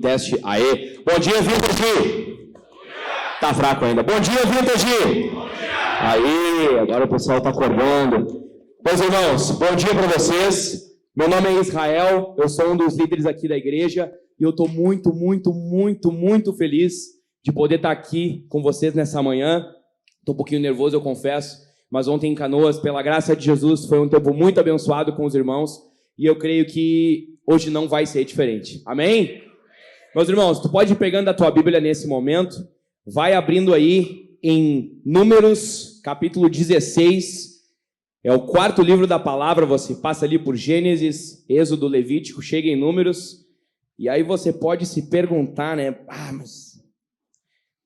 Teste, aê. Bom dia, Vintage. Tá fraco ainda. Bom dia, Vintage. Bom dia. Aí, agora o pessoal tá acordando. Meus irmãos, bom dia para vocês. Meu nome é Israel, eu sou um dos líderes aqui da igreja e eu estou muito feliz de poder estar aqui com vocês nessa manhã. Estou um pouquinho nervoso, eu confesso, mas ontem em Canoas, pela graça de Jesus, foi um tempo muito abençoado com os irmãos e eu creio que hoje não vai ser diferente. Amém? Meus irmãos, tu pode ir pegando a tua Bíblia nesse momento, vai abrindo aí em Números, capítulo 16, é o quarto livro da palavra, você passa ali por Gênesis, Êxodo, Levítico, chega em Números, e aí você pode se perguntar, né? Mas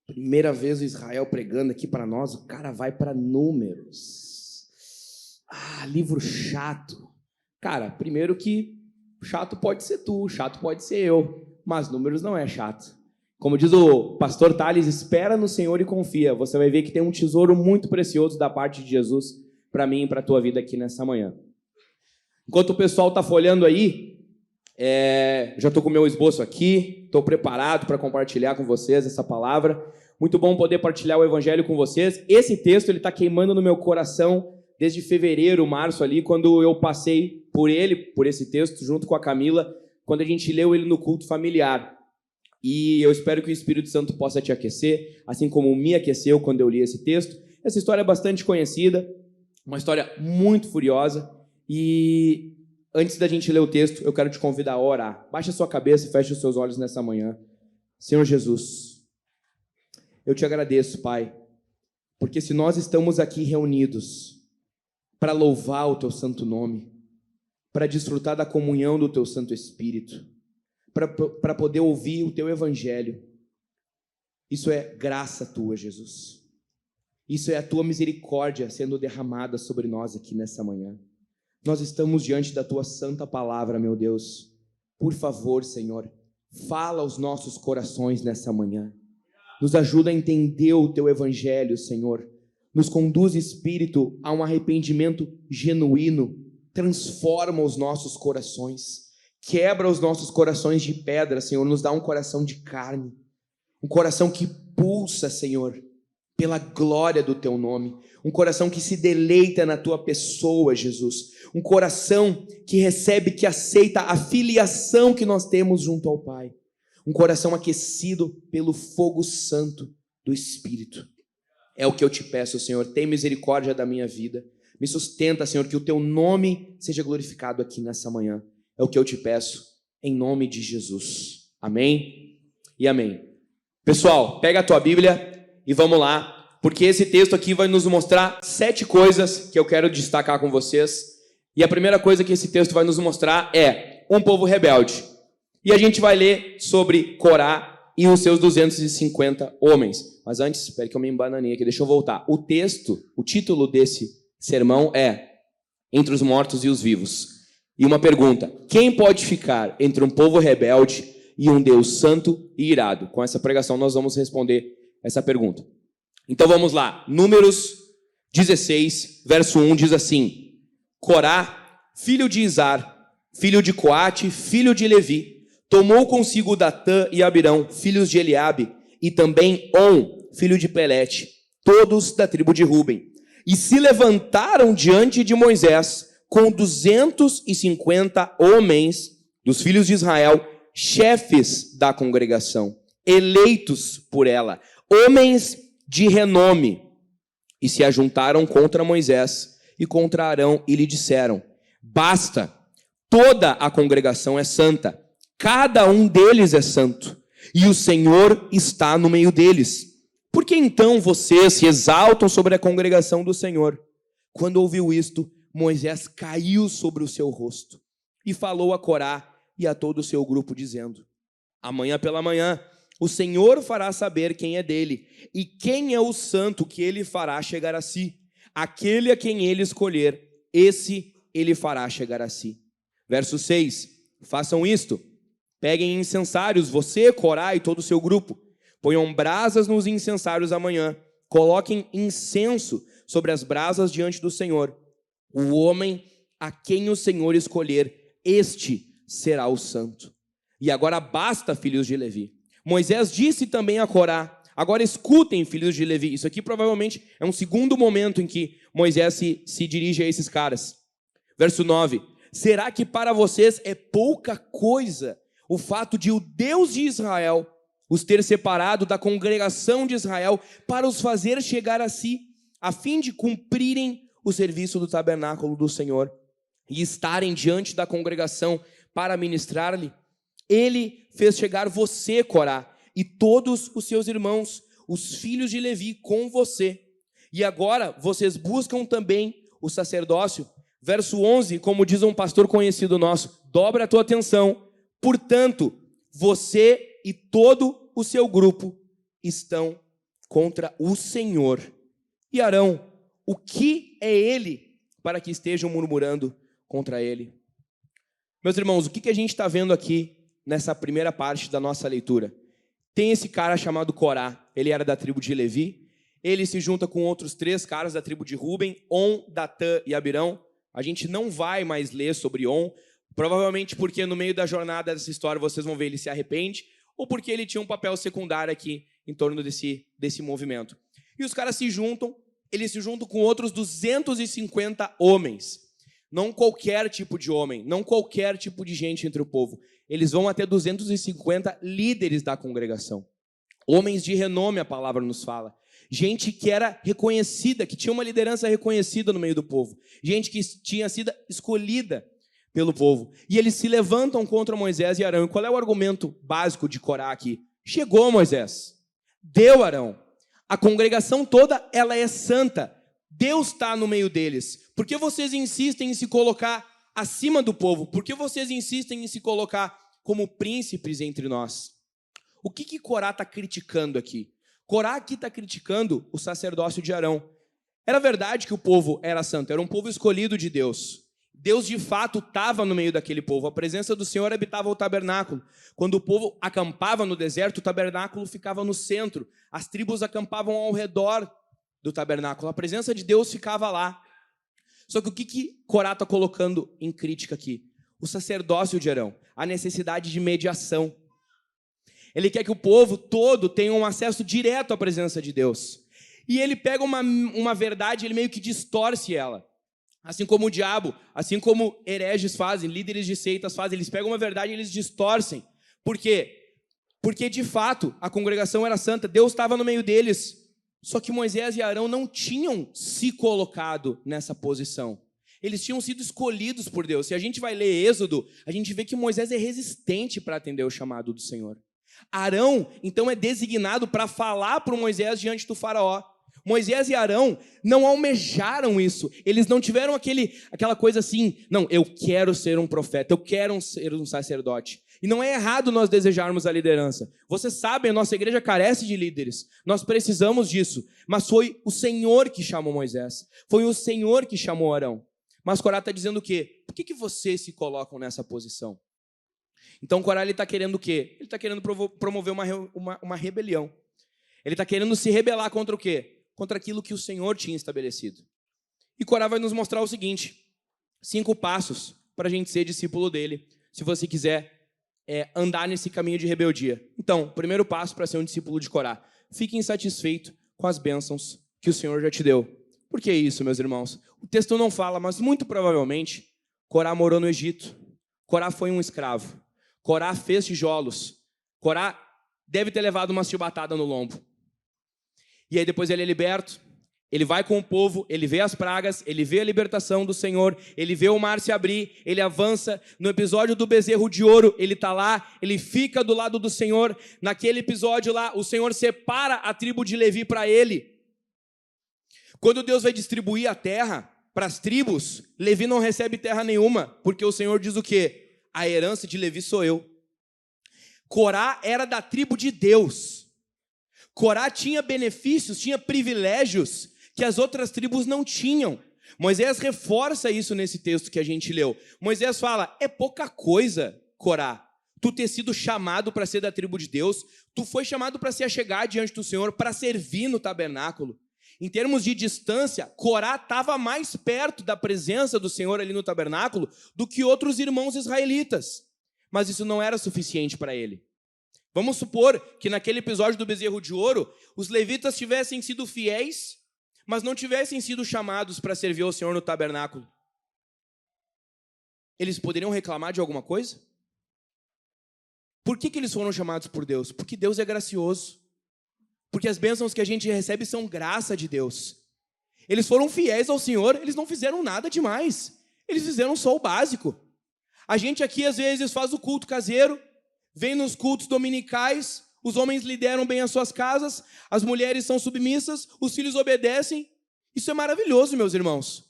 primeira vez o Israel pregando aqui para nós, o cara vai para Números. Livro chato. Cara, primeiro que chato pode ser tu, chato pode ser eu, mas Números não é chato. Como diz o pastor Thales, espera no Senhor e confia. Você vai ver que tem um tesouro muito precioso da parte de Jesus para mim e para a tua vida aqui nessa manhã. Enquanto o pessoal está folhando aí, já estou com o meu esboço aqui, estou preparado para compartilhar com vocês essa palavra. Muito bom poder partilhar o evangelho com vocês. Esse texto está queimando no meu coração desde fevereiro, março ali, quando eu passei por esse texto, junto com a Camila, quando a gente leu ele no culto familiar. E eu espero que o Espírito Santo possa te aquecer, assim como me aqueceu quando eu li esse texto. Essa história é bastante conhecida, uma história muito furiosa. E antes da gente ler o texto, eu quero te convidar a orar. Baixa a sua cabeça e feche os seus olhos nessa manhã. Senhor Jesus, eu te agradeço, Pai, porque se nós estamos aqui reunidos para louvar o teu santo nome, para desfrutar da comunhão do teu Santo Espírito, para poder ouvir o teu evangelho, isso é graça tua, Jesus. Isso é a tua misericórdia sendo derramada sobre nós aqui nessa manhã. Nós estamos diante da tua santa palavra, meu Deus. Por favor, Senhor, fala aos nossos corações nessa manhã. Nos ajuda a entender o teu evangelho, Senhor. Nos conduz, Espírito, a um arrependimento genuíno. Transforma os nossos corações. Quebra os nossos corações de pedra, Senhor. Nos dá um coração de carne. Um coração que pulsa, Senhor, pela glória do teu nome. Um coração que se deleita na tua pessoa, Jesus. Um coração que recebe, que aceita a filiação que nós temos junto ao Pai. Um coração aquecido pelo fogo santo do Espírito. É o que eu te peço, Senhor. Tem misericórdia da minha vida. Me sustenta, Senhor, que o teu nome seja glorificado aqui nessa manhã. É o que eu te peço, em nome de Jesus. Amém e amém. Pessoal, pega a tua Bíblia e vamos lá, porque esse texto aqui vai nos mostrar 7 coisas que eu quero destacar com vocês. E a primeira coisa que esse texto vai nos mostrar é um povo rebelde. E a gente vai ler sobre Corá e os seus 250 homens. Mas antes, espere que eu me embananei aqui, deixa eu voltar. O título desse sermão é Entre os Mortos e os Vivos. E uma pergunta: quem pode ficar entre um povo rebelde e um Deus santo e irado? Com essa pregação nós vamos responder essa pergunta. Então vamos lá. Números 16, verso 1 diz assim: Corá, filho de Izar, filho de Coate, filho de Levi, tomou consigo Datã e Abirão, filhos de Eliabe, e também On, filho de Pelete, todos da tribo de Ruben. E se levantaram diante de Moisés com 250 homens dos filhos de Israel, chefes da congregação, eleitos por ela, homens de renome, e se ajuntaram contra Moisés e contra Arão e lhe disseram: basta, toda a congregação é santa, cada um deles é santo, e o Senhor está no meio deles. Por que então vocês se exaltam sobre a congregação do Senhor? Quando ouviu isto, Moisés caiu sobre o seu rosto e falou a Corá e a todo o seu grupo, dizendo: amanhã pela manhã o Senhor fará saber quem é dele e quem é o santo que ele fará chegar a si. Aquele a quem ele escolher, esse ele fará chegar a si. Verso 6, façam isto: peguem incensários, você, Corá e todo o seu grupo, ponham brasas nos incensários amanhã, coloquem incenso sobre as brasas diante do Senhor. O homem a quem o Senhor escolher, este será o santo. E agora basta, filhos de Levi. Moisés disse também a Corá: agora escutem, filhos de Levi. Isso aqui provavelmente é um segundo momento em que Moisés se dirige a esses caras. Verso 9. Será que para vocês é pouca coisa o fato de o Deus de Israel os ter separado da congregação de Israel para os fazer chegar a si, a fim de cumprirem o serviço do tabernáculo do Senhor e estarem diante da congregação para ministrar-lhe? Ele fez chegar você, Corá, e todos os seus irmãos, os filhos de Levi, com você. E agora vocês buscam também o sacerdócio. Verso 11, como diz um pastor conhecido nosso, dobra a tua atenção. Portanto, você e todo o seu grupo estão contra o Senhor. E Arão, o que é ele para que estejam murmurando contra ele? Meus irmãos, o que a gente está vendo aqui nessa primeira parte da nossa leitura? Tem esse cara chamado Corá, ele era da tribo de Levi, ele se junta com outros 3 caras da tribo de Ruben, On, Datã e Abirão. A gente não vai mais ler sobre On, provavelmente porque no meio da jornada dessa história vocês vão ver ele se arrepende, ou porque ele tinha um papel secundário aqui em torno desse movimento. E os caras se juntam, eles se juntam com outros 250 homens. Não qualquer tipo de homem, não qualquer tipo de gente entre o povo. Eles vão até 250 líderes da congregação. Homens de renome, a palavra nos fala. Gente que era reconhecida, que tinha uma liderança reconhecida no meio do povo. Gente que tinha sido escolhida pelo povo. E eles se levantam contra Moisés e Arão. E qual é o argumento básico de Corá aqui? Chegou Moisés. Deu Arão. A congregação toda, ela é santa. Deus está no meio deles. Por que vocês insistem em se colocar acima do povo? Por que vocês insistem em se colocar como príncipes entre nós? O que Corá está criticando aqui? Corá aqui está criticando o sacerdócio de Arão. Era verdade que o povo era santo, era um povo escolhido de Deus. Deus, de fato, estava no meio daquele povo. A presença do Senhor habitava o tabernáculo. Quando o povo acampava no deserto, o tabernáculo ficava no centro. As tribos acampavam ao redor do tabernáculo. A presença de Deus ficava lá. Só que o que Corá está colocando em crítica aqui? O sacerdócio de Arão, a necessidade de mediação. Ele quer que o povo todo tenha um acesso direto à presença de Deus. E ele pega uma verdade, ele meio que distorce ela. Assim como o diabo, assim como hereges fazem, líderes de seitas fazem, eles pegam uma verdade e eles distorcem. Por quê? Porque, de fato, a congregação era santa, Deus estava no meio deles. Só que Moisés e Arão não tinham se colocado nessa posição. Eles tinham sido escolhidos por Deus. Se a gente vai ler Êxodo, a gente vê que Moisés é resistente para atender o chamado do Senhor. Arão, então, é designado para falar para Moisés diante do faraó. Moisés e Arão não almejaram isso. Eles não tiveram aquela coisa assim, não, eu quero ser um profeta, eu quero ser um sacerdote. E não é errado nós desejarmos a liderança. Vocês sabem, a nossa igreja carece de líderes. Nós precisamos disso. Mas foi o Senhor que chamou Moisés. Foi o Senhor que chamou Arão. Mas Corá está dizendo o quê? Por que vocês se colocam nessa posição? Então Corá está querendo o quê? Ele está querendo promover uma rebelião. Ele está querendo se rebelar contra o quê? Contra aquilo que o Senhor tinha estabelecido. E Corá vai nos mostrar o seguinte: 5 passos para a gente ser discípulo dele, se você quiser andar nesse caminho de rebeldia. Então, primeiro passo para ser um discípulo de Corá: fique insatisfeito com as bênçãos que o Senhor já te deu. Por que isso, meus irmãos? O texto não fala, mas muito provavelmente Corá morou no Egito. Corá foi um escravo. Corá fez tijolos. Corá deve ter levado uma chibatada no lombo. E aí depois ele é liberto, ele vai com o povo, ele vê as pragas, ele vê a libertação do Senhor, ele vê o mar se abrir, ele avança. No episódio do bezerro de ouro, ele está lá, ele fica do lado do Senhor. Naquele episódio lá, o Senhor separa a tribo de Levi para ele. Quando Deus vai distribuir a terra para as tribos, Levi não recebe terra nenhuma, porque o Senhor diz o quê? A herança de Levi sou eu. Corá era da tribo de Deus. Corá tinha benefícios, tinha privilégios que as outras tribos não tinham. Moisés reforça isso nesse texto que a gente leu. Moisés fala, é pouca coisa, Corá, tu ter sido chamado para ser da tribo de Deus, tu foi chamado para se achegar diante do Senhor, para servir no tabernáculo. Em termos de distância, Corá estava mais perto da presença do Senhor ali no tabernáculo do que outros irmãos israelitas. Mas isso não era suficiente para ele. Vamos supor que naquele episódio do bezerro de ouro, os levitas tivessem sido fiéis, mas não tivessem sido chamados para servir ao Senhor no tabernáculo. Eles poderiam reclamar de alguma coisa? Por que eles foram chamados por Deus? Porque Deus é gracioso. Porque as bênçãos que a gente recebe são graça de Deus. Eles foram fiéis ao Senhor, eles não fizeram nada demais. Eles fizeram só o básico. A gente aqui, às vezes, faz o culto caseiro, vem nos cultos dominicais, os homens lideram bem as suas casas, as mulheres são submissas, os filhos obedecem. Isso é maravilhoso, meus irmãos.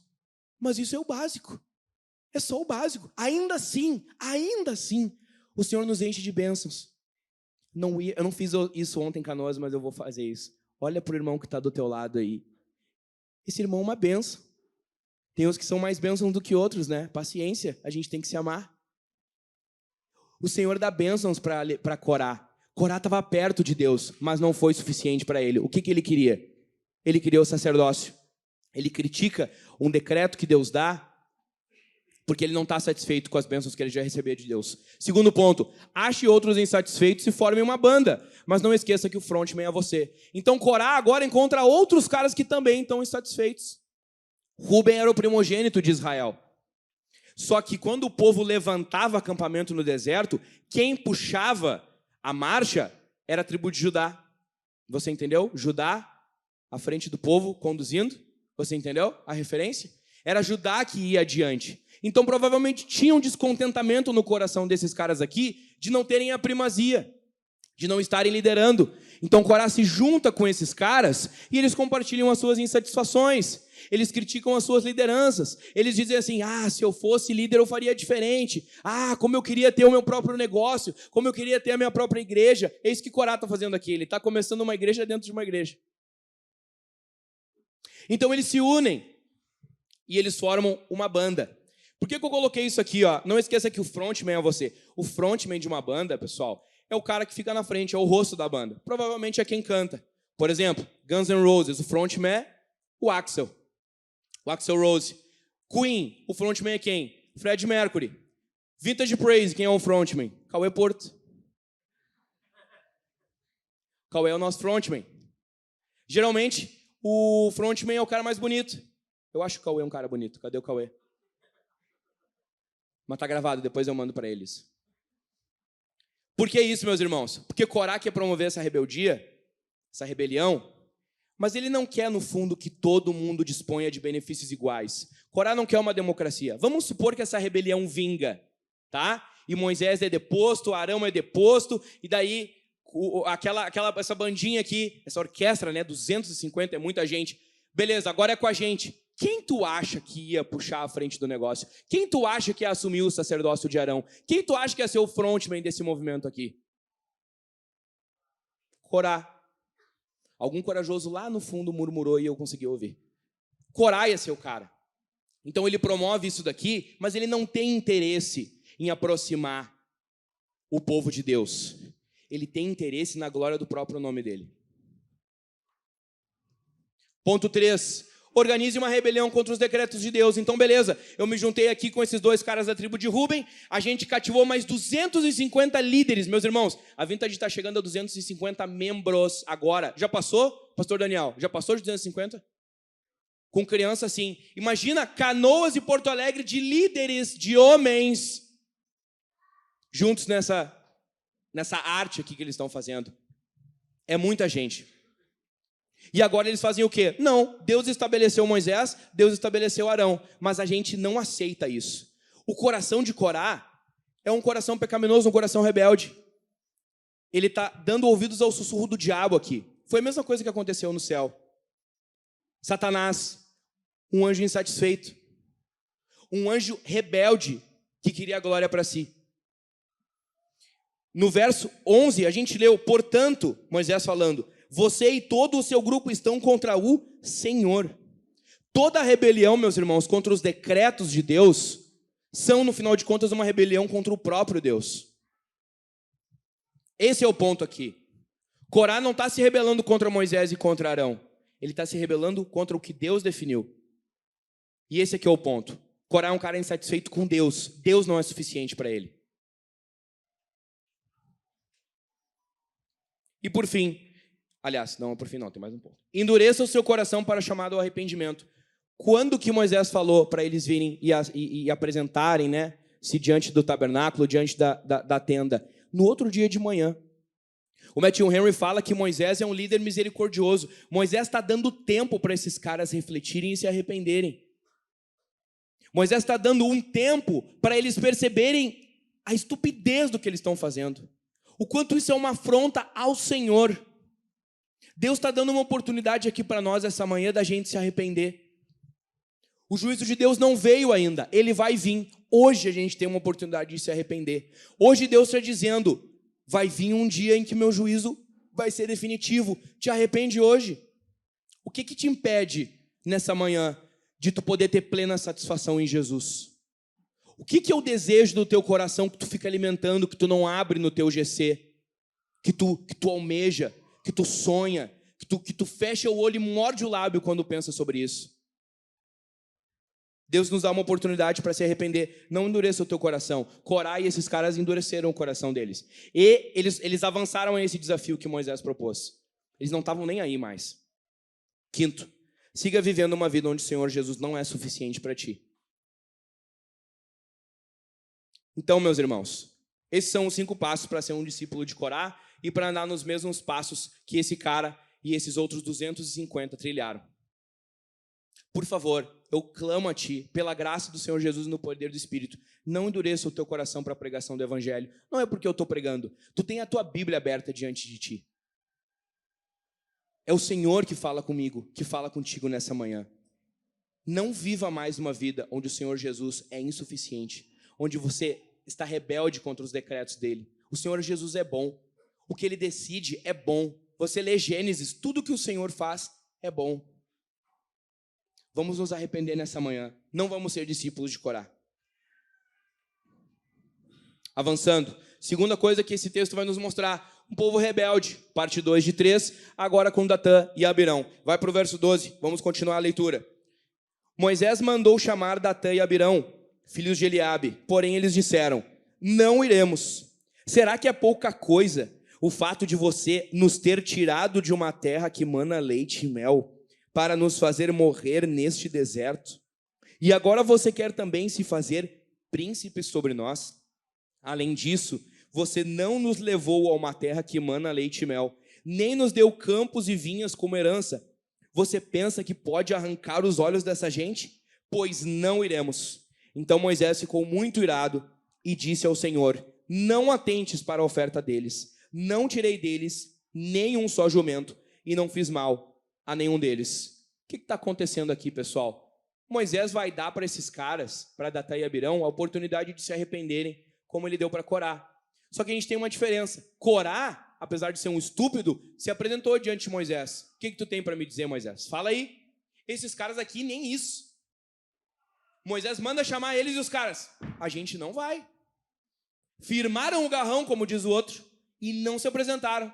Mas isso é o básico. É só o básico. Ainda assim, o Senhor nos enche de bênçãos. Eu não fiz isso ontem em Canoas, mas eu vou fazer isso. Olha para o irmão que está do teu lado aí. Esse irmão é uma bênção. Tem uns que são mais bênçãos do que outros, né? Paciência, a gente tem que se amar. O Senhor dá bênçãos para Corá. Corá estava perto de Deus, mas não foi suficiente para ele. O que ele queria? Ele queria o sacerdócio. Ele critica um decreto que Deus dá, porque ele não está satisfeito com as bênçãos que ele já recebeu de Deus. Segundo ponto, ache outros insatisfeitos e forme uma banda, mas não esqueça que o frontman é você. Então Corá agora encontra outros caras que também estão insatisfeitos. Ruben era o primogênito de Israel. Só que quando o povo levantava acampamento no deserto, quem puxava a marcha era a tribo de Judá. Você entendeu? Judá à frente do povo, conduzindo. Você entendeu a referência? Era Judá que ia adiante. Então, provavelmente, tinha um descontentamento no coração desses caras aqui de não terem a primazia, de não estarem liderando. Então, Corá se junta com esses caras e eles compartilham as suas insatisfações. Eles criticam as suas lideranças. Eles dizem assim, se eu fosse líder eu faria diferente. Como eu queria ter o meu próprio negócio, como eu queria ter a minha própria igreja. É isso que Corá está fazendo aqui. Ele está começando uma igreja dentro de uma igreja. Então, eles se unem e eles formam uma banda. Por que eu coloquei isso aqui? Não esqueça que o frontman é você. O frontman de uma banda, pessoal, é o cara que fica na frente, é o rosto da banda. Provavelmente é quem canta. Por exemplo, Guns N' Roses, o frontman é o Axl Rose. Queen, o frontman é quem? Fred Mercury. Vintage Praise, quem é o frontman? Cauê Porto. Cauê é o nosso frontman. Geralmente, o frontman é o cara mais bonito. Eu acho que o Cauê é um cara bonito. Cadê o Cauê? Mas tá gravado, depois eu mando para eles. Por que isso, meus irmãos? Porque Corá quer promover essa rebeldia, essa rebelião, mas ele não quer, no fundo, que todo mundo disponha de benefícios iguais. Corá não quer uma democracia. Vamos supor que essa rebelião vinga, tá? E Moisés é deposto, Arão é deposto, e daí essa bandinha aqui, essa orquestra, né, 250 é muita gente. Beleza, agora é com a gente. Quem tu acha que ia puxar a frente do negócio? Quem tu acha que ia assumir o sacerdócio de Arão? Quem tu acha que ia ser o frontman desse movimento aqui? Corá. Algum corajoso lá no fundo murmurou e eu consegui ouvir. Corá ia ser o cara. Então ele promove isso daqui, mas ele não tem interesse em aproximar o povo de Deus. Ele tem interesse na glória do próprio nome dele. Ponto 3. Organize uma rebelião contra os decretos de Deus. Então, beleza, eu me juntei aqui com esses dois caras da tribo de Ruben, a gente cativou mais 250 líderes, meus irmãos. A Vintage está chegando a 250 membros agora. Já passou, pastor Daniel? Já passou de 250? Com criança, sim. Imagina Canoas e Porto Alegre de líderes, de homens, juntos nessa arte aqui que eles estão fazendo. É muita gente. E agora eles fazem o quê? Não, Deus estabeleceu Moisés, Deus estabeleceu Arão, mas a gente não aceita isso. O coração de Corá é um coração pecaminoso, um coração rebelde. Ele está dando ouvidos ao sussurro do diabo aqui. Foi a mesma coisa que aconteceu no céu. Satanás, um anjo insatisfeito, um anjo rebelde que queria a glória para si. No verso 11, a gente leu, portanto, Moisés falando, você e todo o seu grupo estão contra o Senhor. Toda a rebelião, meus irmãos, contra os decretos de Deus, são, no final de contas, uma rebelião contra o próprio Deus. Esse é o ponto aqui. Corá não está se rebelando contra Moisés e contra Arão. Ele está se rebelando contra o que Deus definiu. E esse aqui é o ponto. Corá é um cara insatisfeito com Deus. Deus não é suficiente para ele. E por fim, aliás, não, por fim não, tem mais um ponto. Endureça o seu coração para chamar ao arrependimento. Quando que Moisés falou para eles virem e apresentarem, né, se diante do tabernáculo, diante da tenda? No outro dia de manhã. O Matthew Henry fala que Moisés é um líder misericordioso. Moisés está dando tempo para esses caras refletirem e se arrependerem. Moisés está dando um tempo para eles perceberem a estupidez do que eles estão fazendo. O quanto isso é uma afronta ao Senhor. Deus está dando uma oportunidade aqui para nós essa manhã da gente se arrepender. O juízo de Deus não veio ainda, ele vai vir. Hoje a gente tem uma oportunidade de se arrepender. Hoje Deus está dizendo, vai vir um dia em que meu juízo vai ser definitivo. Te arrepende hoje. O que te impede nessa manhã de tu poder ter plena satisfação em Jesus? O que é o desejo do teu coração que tu fica alimentando, que tu não abre no teu GC? Que tu almeja, que tu sonha, que tu fecha o olho e morde o lábio quando pensa sobre isso? Deus nos dá uma oportunidade para se arrepender. Não endureça o teu coração. Corá e esses caras endureceram o coração deles. E eles avançaram a esse desafio que Moisés propôs. Eles não estavam nem aí mais. Quinto, siga vivendo uma vida onde o Senhor Jesus não é suficiente para ti. Então, meus irmãos, esses são os 5 passos para ser um discípulo de Corá e para andar nos mesmos passos que esse cara e esses outros 250 trilharam. Por favor, eu clamo a ti, pela graça do Senhor Jesus e no poder do Espírito, não endureça o teu coração para a pregação do Evangelho. Não é porque eu estou pregando. Tu tem a tua Bíblia aberta diante de ti. É o Senhor que fala comigo, que fala contigo nessa manhã. Não viva mais uma vida onde o Senhor Jesus é insuficiente, onde você está rebelde contra os decretos dele. O Senhor Jesus é bom. O que ele decide é bom. Você lê Gênesis, tudo que o Senhor faz é bom. Vamos nos arrepender nessa manhã. Não vamos ser discípulos de Corá. Avançando. Segunda coisa que esse texto vai nos mostrar. Um povo rebelde. Parte 2 de 3. Agora com Datã e Abirão. Vai para o verso 12. Vamos continuar a leitura. Moisés mandou chamar Datã e Abirão, filhos de Eliabe. Porém eles disseram, não iremos. Será que é pouca coisa o fato de você nos ter tirado de uma terra que mana leite e mel, para nos fazer morrer neste deserto? E agora você quer também se fazer príncipe sobre nós? Além disso, você não nos levou a uma terra que mana leite e mel, nem nos deu campos e vinhas como herança. Você pensa que pode arrancar os olhos dessa gente? Pois não iremos. Então Moisés ficou muito irado e disse ao Senhor, não atentes para a oferta deles. Não tirei deles nem um só jumento e não fiz mal a nenhum deles. O que está acontecendo aqui, pessoal? Moisés vai dar para esses caras, para Datã e Abirão, a oportunidade de se arrependerem, como ele deu para Corá. Só que a gente tem uma diferença. Corá, apesar de ser um estúpido, se apresentou diante de Moisés. O que tu tem para me dizer, Moisés? Fala aí. Esses caras aqui, nem isso. Moisés manda chamar eles e os caras. A gente não vai. Firmaram o garrão, como diz o outro, e não se apresentaram.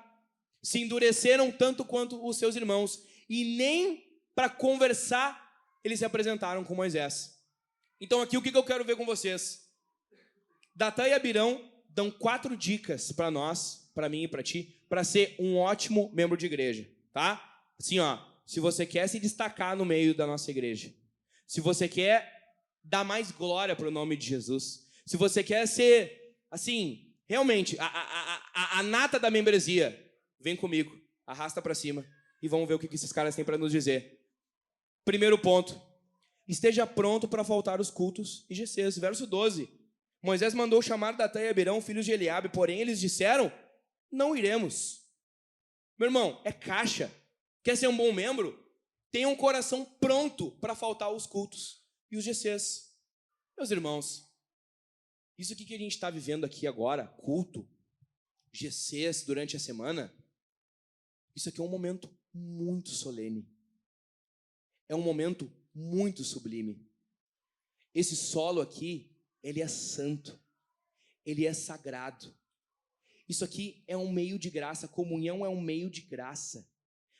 Se endureceram tanto quanto os seus irmãos. E nem para conversar, eles se apresentaram com Moisés. Então aqui o que eu quero ver com vocês? Datã e Abirão dão 4 dicas para nós, para mim e para ti, para ser um ótimo membro de igreja, tá? Assim, ó, se você quer se destacar no meio da nossa igreja, se você quer dar mais glória para o nome de Jesus, se você quer ser, assim, realmente, a nata da membresia, vem comigo, arrasta para cima e vamos ver o que esses caras têm para nos dizer. Primeiro ponto, esteja pronto para faltar os cultos e GCs. Verso 12, Moisés mandou chamar Datã e Abirão, filhos de Eliabe, porém eles disseram, não iremos. Meu irmão, é caixa. Quer ser um bom membro? Tenha um coração pronto para faltar os cultos e os GCs. Meus irmãos, isso aqui que a gente está vivendo aqui agora, culto, GCs durante a semana, isso aqui é um momento muito solene. É um momento muito sublime. Esse solo aqui, ele é santo. Ele é sagrado. Isso aqui é um meio de graça. A comunhão é um meio de graça.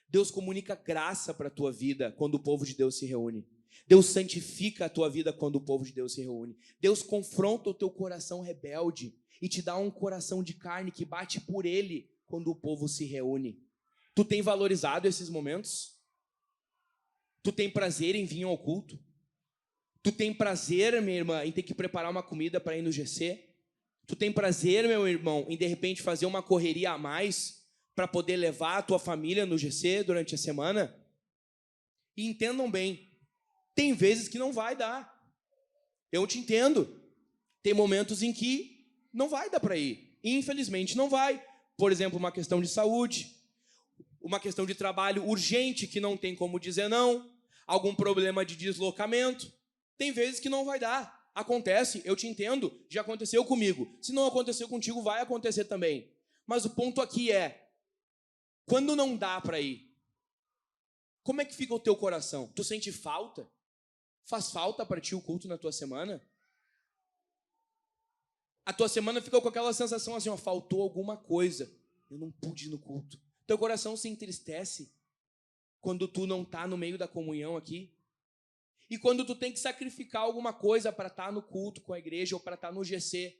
Deus comunica graça para a tua vida quando o povo de Deus se reúne. Deus santifica a tua vida quando o povo de Deus se reúne. Deus confronta o teu coração rebelde e te dá um coração de carne que bate por Ele quando o povo se reúne. Tu tem valorizado esses momentos? Tu tem prazer em vir ao culto? Tu tem prazer, minha irmã, em ter que preparar uma comida para ir no GC? Tu tem prazer, meu irmão, em de repente fazer uma correria a mais para poder levar a tua família no GC durante a semana? E entendam bem, tem vezes que não vai dar. Eu te entendo. Tem momentos em que não vai dar para ir. Infelizmente não vai. Por exemplo, uma questão de saúde, uma questão de trabalho urgente que não tem como dizer não, algum problema de deslocamento. Tem vezes que não vai dar. Acontece, eu te entendo, já aconteceu comigo. Se não aconteceu contigo, vai acontecer também. Mas o ponto aqui é, quando não dá para ir, como é que fica o teu coração? Tu sente falta? Faz falta para ti o culto na tua semana? A tua semana fica com aquela sensação assim, ó, faltou alguma coisa. Eu não pude ir no culto. Teu coração se entristece quando tu não tá no meio da comunhão aqui. E quando tu tem que sacrificar alguma coisa para estar no culto com a igreja ou para estar no GC.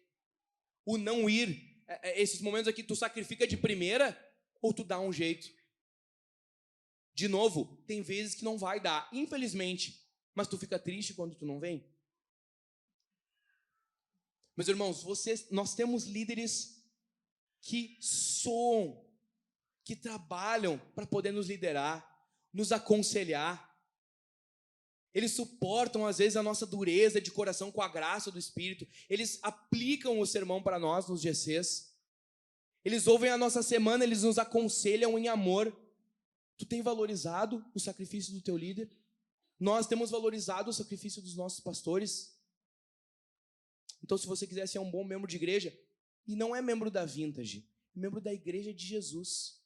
O não ir, esses momentos aqui, tu sacrifica de primeira ou tu dá um jeito? De novo, tem vezes que não vai dar, infelizmente. Mas tu fica triste quando tu não vem? Meus irmãos, nós temos líderes que soam, que trabalham para poder nos liderar, nos aconselhar. Eles suportam, às vezes, a nossa dureza de coração com a graça do Espírito. Eles aplicam o sermão para nós nos GCs. Eles ouvem a nossa semana, eles nos aconselham em amor. Tu tem valorizado o sacrifício do teu líder? Nós temos valorizado o sacrifício dos nossos pastores? Então, se você quiser ser um bom membro de igreja, e não é membro da Vintage, é membro da igreja de Jesus.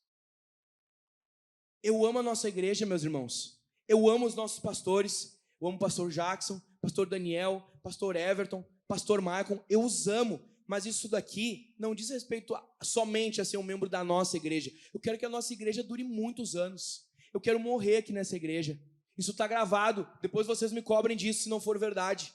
Eu amo a nossa igreja, meus irmãos. Eu amo os nossos pastores. Eu amo o pastor Jackson, pastor Daniel, pastor Everton, pastor Michael. Eu os amo. Mas isso daqui não diz respeito somente a ser um membro da nossa igreja. Eu quero que a nossa igreja dure muitos anos. Eu quero morrer aqui nessa igreja. Isso está gravado. Depois vocês me cobrem disso se não for verdade.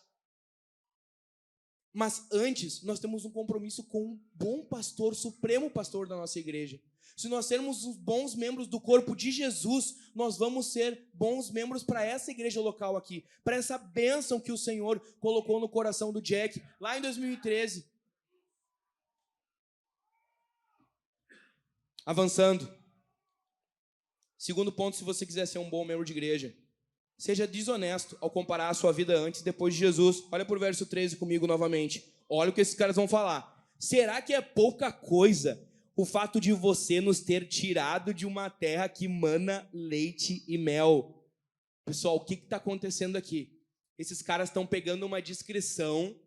Mas antes, nós temos um compromisso com um bom pastor, supremo pastor da nossa igreja. Se nós sermos os bons membros do corpo de Jesus, nós vamos ser bons membros para essa igreja local aqui, para essa bênção que o Senhor colocou no coração do Jack, lá em 2013. Avançando. Segundo ponto, se você quiser ser um bom membro de igreja, seja desonesto ao comparar a sua vida antes e depois de Jesus. Olha para o verso 13 comigo novamente. Olha o que esses caras vão falar. Será que é pouca coisa o fato de você nos ter tirado de uma terra que mana leite e mel? Pessoal, o que está acontecendo aqui? Esses caras estão pegando uma descrição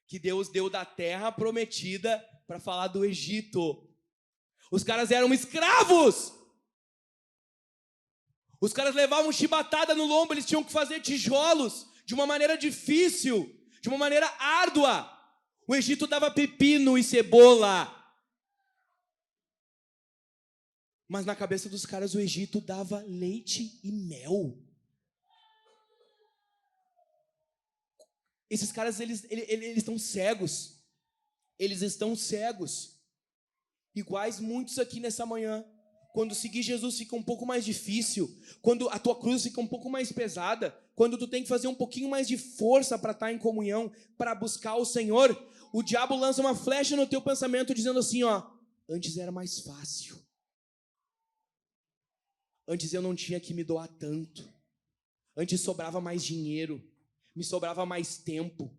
que Deus deu da terra prometida para falar do Egito. Os caras eram escravos! Os caras levavam chibatada no lombo, eles tinham que fazer tijolos de uma maneira difícil, de uma maneira árdua. O Egito dava pepino e cebola. Mas na cabeça dos caras o Egito dava leite e mel. Esses caras, eles estão cegos. Eles estão cegos. Iguais muitos aqui nessa manhã. Quando seguir Jesus fica um pouco mais difícil, quando a tua cruz fica um pouco mais pesada, quando tu tem que fazer um pouquinho mais de força para estar em comunhão, para buscar o Senhor, o diabo lança uma flecha no teu pensamento dizendo assim, ó, antes era mais fácil. Antes eu não tinha que me doar tanto. Antes sobrava mais dinheiro, me sobrava mais tempo.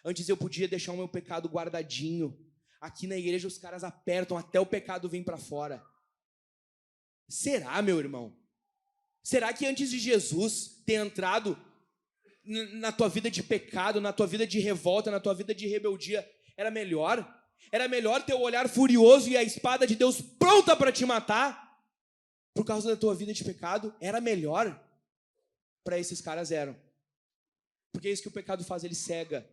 Antes eu podia deixar o meu pecado guardadinho. Aqui na igreja os caras apertam até o pecado vir para fora. Será, meu irmão? Será que antes de Jesus ter entrado na tua vida de pecado, na tua vida de revolta, na tua vida de rebeldia, era melhor? Era melhor ter o olhar furioso e a espada de Deus pronta para te matar por causa da tua vida de pecado? Era melhor? Para esses caras eram. Porque é isso que o pecado faz, ele cega.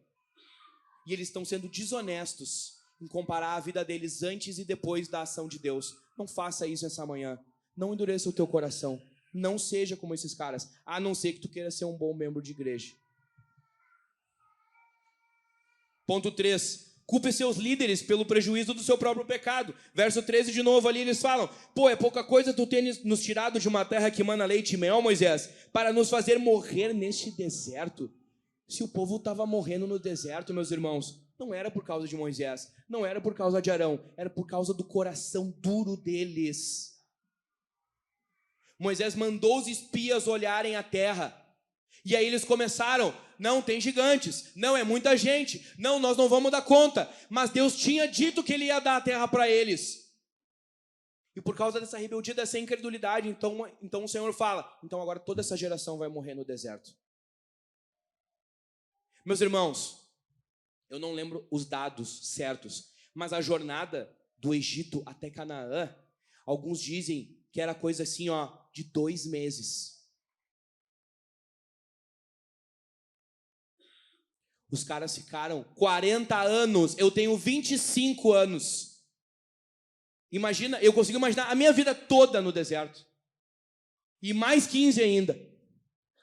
E eles estão sendo desonestos em comparar a vida deles antes e depois da ação de Deus. Não faça isso essa manhã. Não endureça o teu coração. Não seja como esses caras, a não ser que tu queira ser um bom membro de igreja. Ponto 3. Culpe seus líderes pelo prejuízo do seu próprio pecado. Verso 13 de novo ali eles falam: pô, é pouca coisa tu ter nos tirado de uma terra que mana leite e mel, Moisés, para nos fazer morrer neste deserto. Se o povo estava morrendo no deserto, meus irmãos, não era por causa de Moisés, não era por causa de Arão, era por causa do coração duro deles. Moisés mandou os espias olharem a terra. E aí eles começaram: não, tem gigantes, não, é muita gente, não, nós não vamos dar conta. Mas Deus tinha dito que ele ia dar a terra para eles. E por causa dessa rebeldia, dessa incredulidade, então o Senhor fala: então agora toda essa geração vai morrer no deserto. Meus irmãos, eu não lembro os dados certos, mas a jornada do Egito até Canaã, alguns dizem que era coisa assim, de 2 meses. Os caras ficaram 40 anos, eu tenho 25 anos. Imagina, eu consigo imaginar a minha vida toda no deserto. E mais 15 ainda.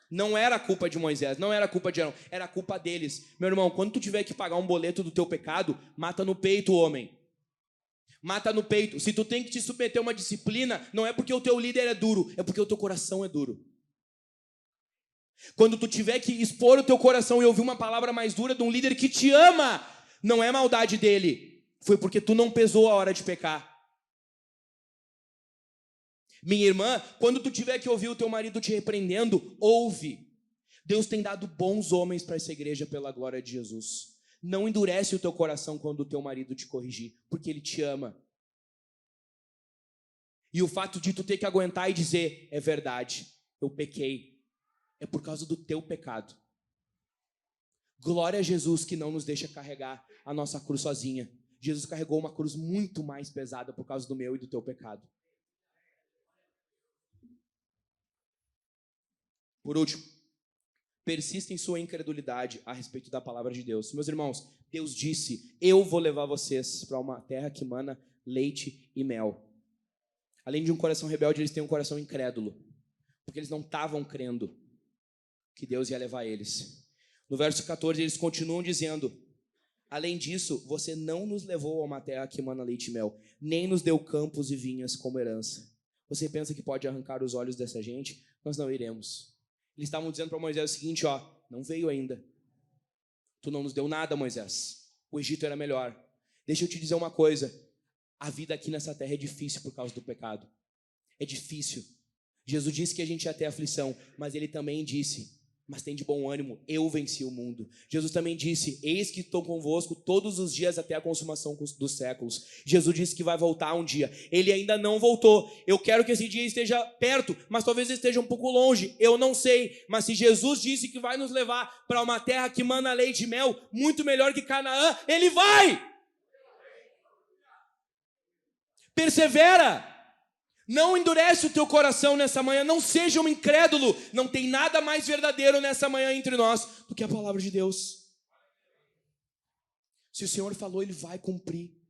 Não era culpa de Moisés, não era culpa de Arão, era culpa deles. Meu irmão, quando tu tiver que pagar um boleto do teu pecado, mata no peito, homem. Mata no peito. Se tu tem que te submeter a uma disciplina, não é porque o teu líder é duro, é porque o teu coração é duro. Quando tu tiver que expor o teu coração e ouvir uma palavra mais dura de um líder que te ama, não é maldade dele, foi porque tu não pesou a hora de pecar. Minha irmã, quando tu tiver que ouvir o teu marido te repreendendo, ouve. Deus tem dado bons homens para essa igreja pela glória de Jesus. Não endurece o teu coração quando o teu marido te corrigir, porque ele te ama. E o fato de tu ter que aguentar e dizer: é verdade, eu pequei, é por causa do teu pecado. Glória a Jesus que não nos deixa carregar a nossa cruz sozinha. Jesus carregou uma cruz muito mais pesada por causa do meu e do teu pecado. Por último, persista em sua incredulidade a respeito da palavra de Deus. Meus irmãos, Deus disse: eu vou levar vocês para uma terra que mana leite e mel. Além de um coração rebelde, eles têm um coração incrédulo, porque eles não estavam crendo que Deus ia levar eles. No verso 14, eles continuam dizendo: além disso, você não nos levou a uma terra que mana leite e mel, nem nos deu campos e vinhas como herança. Você pensa que pode arrancar os olhos dessa gente? Nós não iremos. Eles estavam dizendo para Moisés o seguinte: não veio ainda. Tu não nos deu nada, Moisés. O Egito era melhor. Deixa eu te dizer uma coisa: a vida aqui nessa terra é difícil por causa do pecado. É difícil. Jesus disse que a gente ia ter aflição, mas ele também disse: mas tem de bom ânimo, eu venci o mundo. Jesus também disse: eis que estou convosco todos os dias até a consumação dos séculos. Jesus disse que vai voltar um dia. Ele ainda não voltou. Eu quero que esse dia esteja perto, mas talvez esteja um pouco longe. Eu não sei. Mas se Jesus disse que vai nos levar para uma terra que mana leite e mel, muito melhor que Canaã, ele vai! Persevera! Não endurece o teu coração nessa manhã, não seja um incrédulo. Não tem nada mais verdadeiro nessa manhã entre nós do que a palavra de Deus. Se o Senhor falou, ele vai cumprir.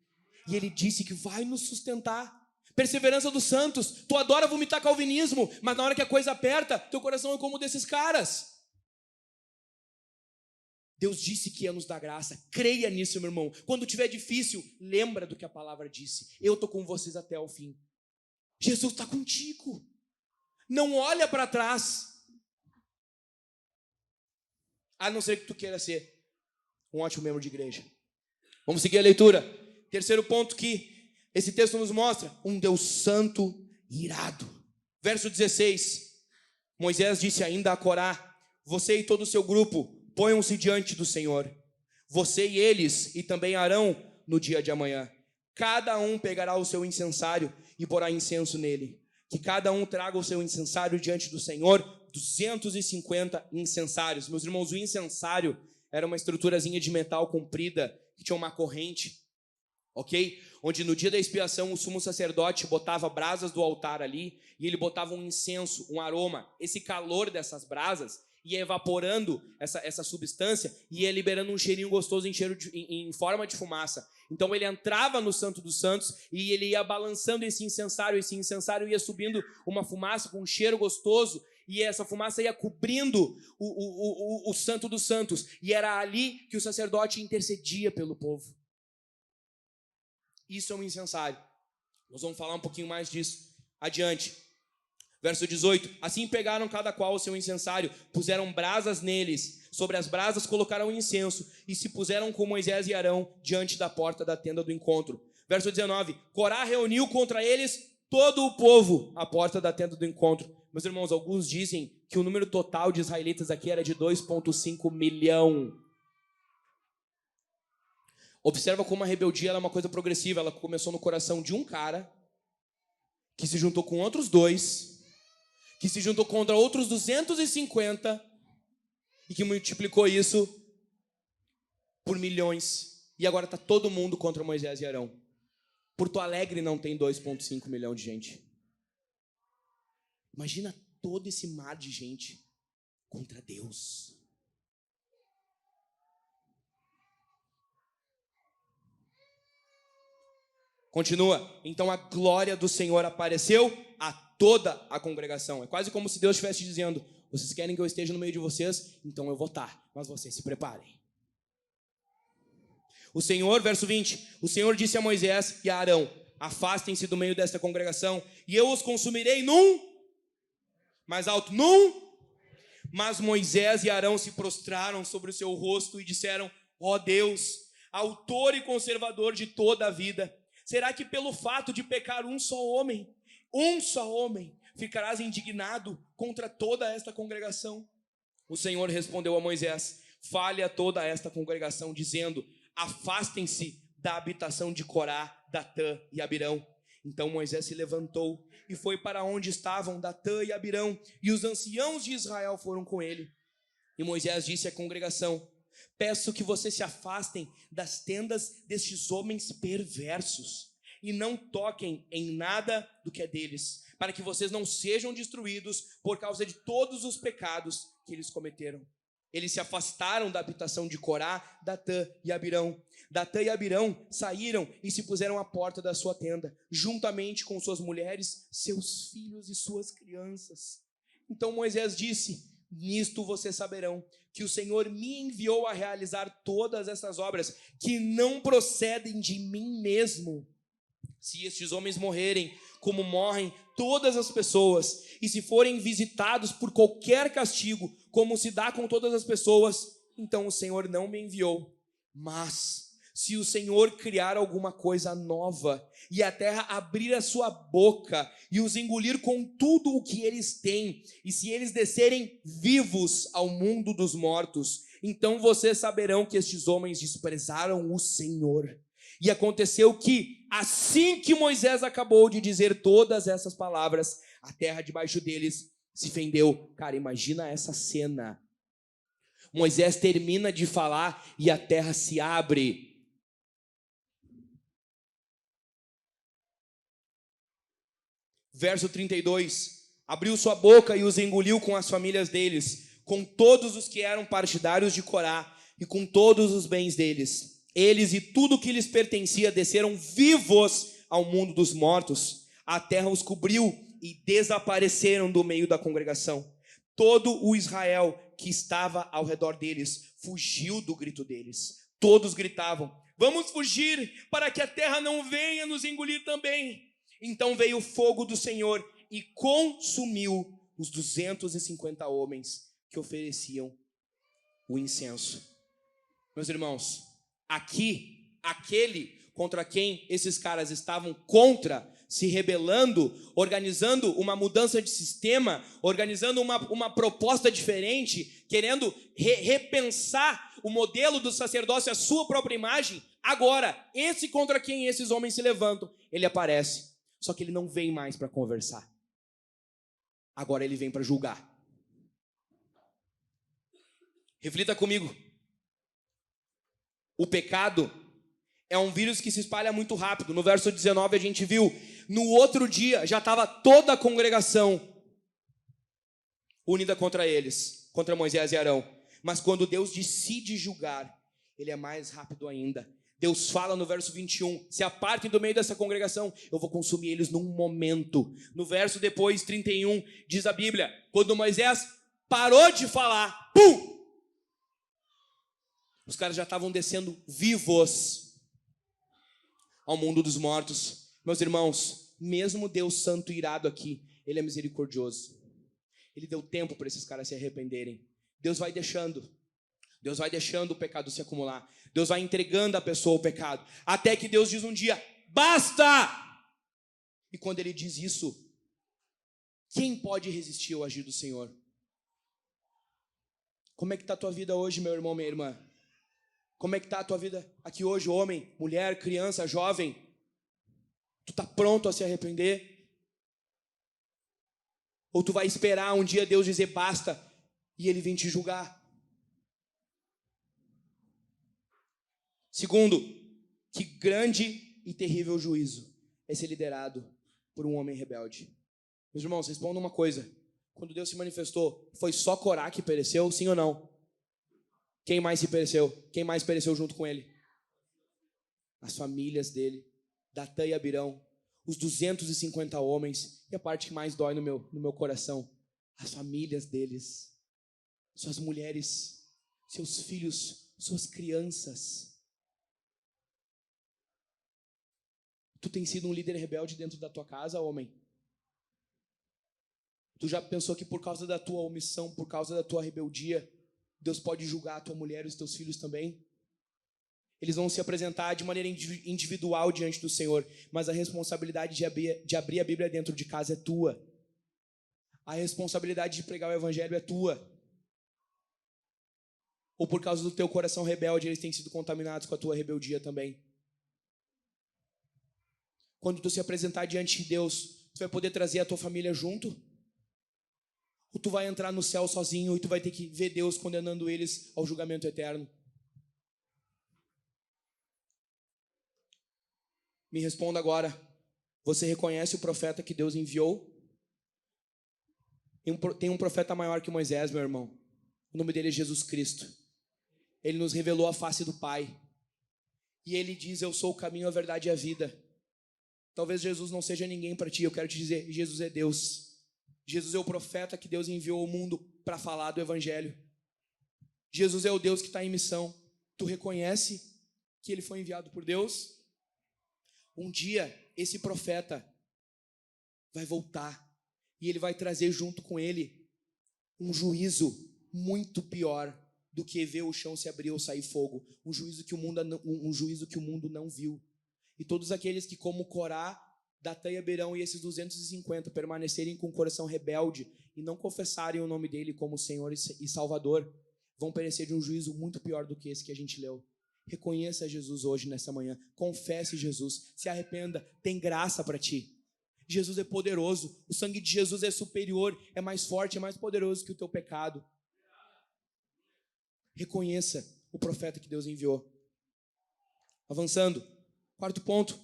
E ele disse que vai nos sustentar. Perseverança dos santos. Tu adora vomitar calvinismo, mas na hora que a coisa aperta, teu coração é como o desses caras. Deus disse que ia nos dar graça. Creia nisso, meu irmão. Quando tiver difícil, lembra do que a palavra disse. Eu estou com vocês até o fim. Jesus está contigo. Não olha para trás. A não ser que tu queira ser um ótimo membro de igreja. Vamos seguir a leitura. Terceiro ponto que esse texto nos mostra: um Deus santo e irado. Verso 16. Moisés disse ainda a Corá: você e todo o seu grupo ponham-se diante do Senhor. Você e eles, e também Arão, no dia de amanhã. Cada um pegará o seu incensário e porá incenso nele. Que cada um traga o seu incensário diante do Senhor, 250 incensários. Meus irmãos, o incensário era uma estruturazinha de metal comprida, que tinha uma corrente, ok? Onde no dia da expiação o sumo sacerdote botava brasas do altar ali, e ele botava um incenso, um aroma. Esse calor dessas brasas ia evaporando essa substância e ia liberando um cheirinho gostoso em forma de fumaça. Então ele entrava no Santo dos Santos e ele ia balançando esse incensário ia subindo uma fumaça com um cheiro gostoso, e essa fumaça ia cobrindo o Santo dos Santos, e era ali que o sacerdote intercedia pelo povo. Isso é um incensário. Nós vamos falar um pouquinho mais disso adiante. Verso 18. Assim pegaram cada qual o seu incensário, puseram brasas neles, sobre as brasas colocaram incenso, e se puseram com Moisés e Arão diante da porta da tenda do encontro. Verso 19. Corá reuniu contra eles todo o povo à porta da tenda do encontro. Meus irmãos, alguns dizem que o número total de israelitas aqui era de 2,5 milhão. Observa como a rebeldia é uma coisa progressiva. Ela começou no coração de um cara, que se juntou com outros 2, que se juntou contra outros 250, e que multiplicou isso por milhões. E agora está todo mundo contra Moisés e Arão. Porto Alegre não tem 2,5 milhão de gente. Imagina todo esse mar de gente contra Deus. Continua. Então a glória do Senhor apareceu a toda a congregação. É quase como se Deus estivesse dizendo: vocês querem que eu esteja no meio de vocês? Então eu vou estar, mas vocês se preparem. O Senhor, verso 20, o Senhor disse a Moisés e a Arão: afastem-se do meio desta congregação, e eu os consumirei mais alto, Mas Moisés e Arão se prostraram sobre o seu rosto e disseram: ó Deus, autor e conservador de toda a vida, será que pelo fato de pecar um só homem, ficarás indignado contra toda esta congregação? O Senhor respondeu a Moisés: fale a toda esta congregação, dizendo: afastem-se da habitação de Corá, Datã e Abirão. Então Moisés se levantou e foi para onde estavam Datã e Abirão, e os anciãos de Israel foram com ele. E Moisés disse à congregação: peço que vocês se afastem das tendas destes homens perversos, e não toquem em nada do que é deles, para que vocês não sejam destruídos por causa de todos os pecados que eles cometeram. Eles se afastaram da habitação de Corá, Datã e Abirão. Datã e Abirão saíram e se puseram à porta da sua tenda, juntamente com suas mulheres, seus filhos e suas crianças. Então Moisés disse: nisto vocês saberão que o Senhor me enviou a realizar todas essas obras, que não procedem de mim mesmo. Se estes homens morrerem, como morrem todas as pessoas, e se forem visitados por qualquer castigo, como se dá com todas as pessoas, então o Senhor não me enviou. Mas se o Senhor criar alguma coisa nova, e a terra abrir a sua boca, e os engolir com tudo o que eles têm, e se eles descerem vivos ao mundo dos mortos, então vocês saberão que estes homens desprezaram o Senhor. E aconteceu que, assim que Moisés acabou de dizer todas essas palavras, a terra debaixo deles se fendeu. Cara, imagina essa cena. Moisés termina de falar e a terra se abre. Verso 32. Abriu sua boca e os engoliu com as famílias deles, com todos os que eram partidários de Corá e com todos os bens deles. Eles e tudo que lhes pertencia desceram vivos ao mundo dos mortos. A terra os cobriu e desapareceram do meio da congregação. Todo o Israel que estava ao redor deles fugiu do grito deles. Todos gritavam: vamos fugir, para que a terra não venha nos engolir também. Então veio o fogo do Senhor e consumiu os 250 homens que ofereciam o incenso. Meus irmãos, aqui, aquele contra quem esses caras estavam se rebelando, organizando uma mudança de sistema, organizando uma proposta diferente, querendo repensar o modelo do sacerdócio à sua própria imagem. Agora, esse contra quem esses homens se levantam, ele aparece. Só que ele não vem mais para conversar. Agora ele vem para julgar. Reflita comigo. O pecado é um vírus que se espalha muito rápido. No verso 19 a gente viu, no outro dia já estava toda a congregação unida contra eles, contra Moisés e Arão. Mas quando Deus decide julgar, ele é mais rápido ainda. Deus fala no verso 21, se apartem do meio dessa congregação, eu vou consumir eles num momento. No verso depois, 31, diz a Bíblia, quando Moisés parou de falar, pum! Os caras já estavam descendo vivos. ao mundo dos mortos. Meus irmãos, mesmo Deus santo e irado aqui, Ele é misericordioso. Ele deu tempo para esses caras se arrependerem. Deus vai deixando o pecado se acumular. Deus vai entregando a pessoa ao pecado, até que Deus diz um dia, basta! E quando Ele diz isso, quem pode resistir ao agir do Senhor? Como é que está a tua vida hoje, meu irmão, minha irmã? Como é que está a tua vida aqui hoje, homem, mulher, criança, jovem? Tu está pronto a se arrepender? Ou tu vai esperar um dia Deus dizer basta e Ele vir te julgar? Segundo, que grande e terrível juízo é ser liderado por um homem rebelde. Meus irmãos, respondam uma coisa. Quando Deus se manifestou, foi só Corá que pereceu, sim ou não? Quem mais se pereceu? Quem mais pereceu junto com ele? As famílias dele, Datã e Abirão, os 250 homens, e a parte que mais dói no meu coração, as famílias deles, suas mulheres, seus filhos, suas crianças. Tu tem sido um líder rebelde dentro da tua casa, homem? Tu já pensou que por causa da tua omissão, por causa da tua rebeldia, Deus pode julgar a tua mulher e os teus filhos também? Eles vão se apresentar de maneira individual diante do Senhor, mas a responsabilidade de abrir a Bíblia dentro de casa é tua. A responsabilidade de pregar o Evangelho é tua. Ou por causa do teu coração rebelde, eles têm sido contaminados com a tua rebeldia também. Quando tu se apresentar diante de Deus, tu vai poder trazer a tua família junto? Ou tu vai entrar no céu sozinho e tu vai ter que ver Deus condenando eles ao julgamento eterno? Me responda agora. Você reconhece o profeta que Deus enviou? Tem um profeta maior que Moisés, meu irmão. O nome dele é Jesus Cristo. Ele nos revelou a face do Pai. E ele diz, eu sou o caminho, a verdade e a vida. Talvez Jesus não seja ninguém para ti. Eu quero te dizer, Jesus é Deus. Jesus é o profeta que Deus enviou ao mundo para falar do Evangelho. Jesus é o Deus que está em missão. Tu reconhece que ele foi enviado por Deus? Um dia, esse profeta vai voltar e ele vai trazer junto com ele um juízo muito pior do que ver o chão se abrir ou sair fogo. Um juízo que o mundo não viu. E todos aqueles que, como Corá, Datã e Abirão e esses 250 permanecerem com o coração rebelde e não confessarem o nome dele como Senhor e Salvador, vão perecer de um juízo muito pior do que esse que a gente leu. Reconheça Jesus hoje, nessa manhã. Confesse Jesus. Se arrependa. Tem graça para ti. Jesus é poderoso. O sangue de Jesus é superior, é mais forte, é mais poderoso que o teu pecado. Reconheça o profeta que Deus enviou. Avançando. Quarto ponto.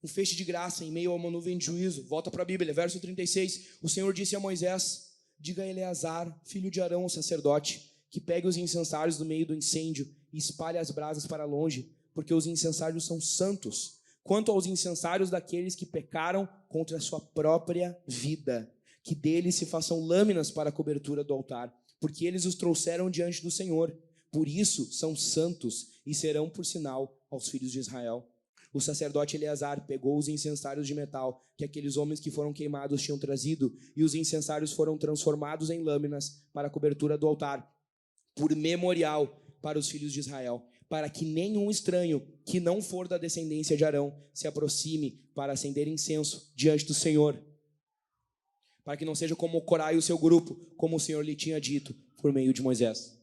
Um feixe de graça em meio a uma nuvem de juízo. Volta para a Bíblia, verso 36. O Senhor disse a Moisés, diga a Eleazar, filho de Arão, o sacerdote, que pegue os incensários do meio do incêndio e espalhe as brasas para longe, porque os incensários são santos, quanto aos incensários daqueles que pecaram contra a sua própria vida, que deles se façam lâminas para a cobertura do altar, porque eles os trouxeram diante do Senhor. Por isso são santos e serão por sinal aos filhos de Israel. O sacerdote Eleazar pegou os incensários de metal que aqueles homens que foram queimados tinham trazido, e os incensários foram transformados em lâminas para a cobertura do altar, por memorial para os filhos de Israel, para que nenhum estranho que não for da descendência de Arão se aproxime para acender incenso diante do Senhor, para que não seja como Corá e o seu grupo, como o Senhor lhe tinha dito por meio de Moisés.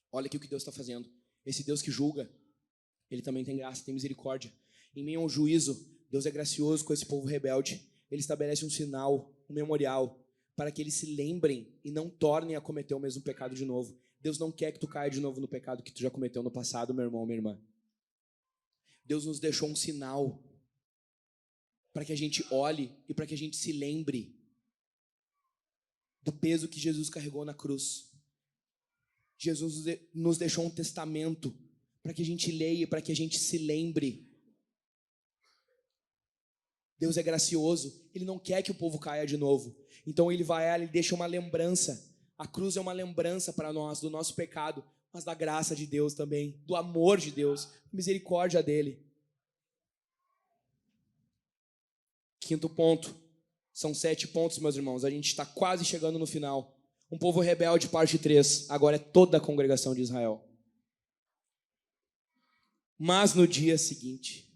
Olha aqui o que Deus está fazendo. Esse Deus que julga, ele também tem graça, tem misericórdia. Em meio ao juízo, Deus é gracioso com esse povo rebelde. Ele estabelece um sinal, um memorial, para que eles se lembrem e não tornem a cometer o mesmo pecado de novo. Deus não quer que tu caia de novo no pecado que tu já cometeu no passado, meu irmão, minha irmã. Deus nos deixou um sinal para que a gente olhe e para que a gente se lembre do peso que Jesus carregou na cruz. Jesus nos deixou um testamento para que a gente leia e para que a gente se lembre. Deus é gracioso, Ele não quer que o povo caia de novo. Então Ele vai, Ele deixa uma lembrança. A cruz é uma lembrança para nós do nosso pecado, mas da graça de Deus também, do amor de Deus, da misericórdia dele. Quinto ponto. São 7 pontos, meus irmãos. A gente está quase chegando no final. Um povo rebelde, parte 3. Agora é toda a congregação de Israel. Mas no dia seguinte,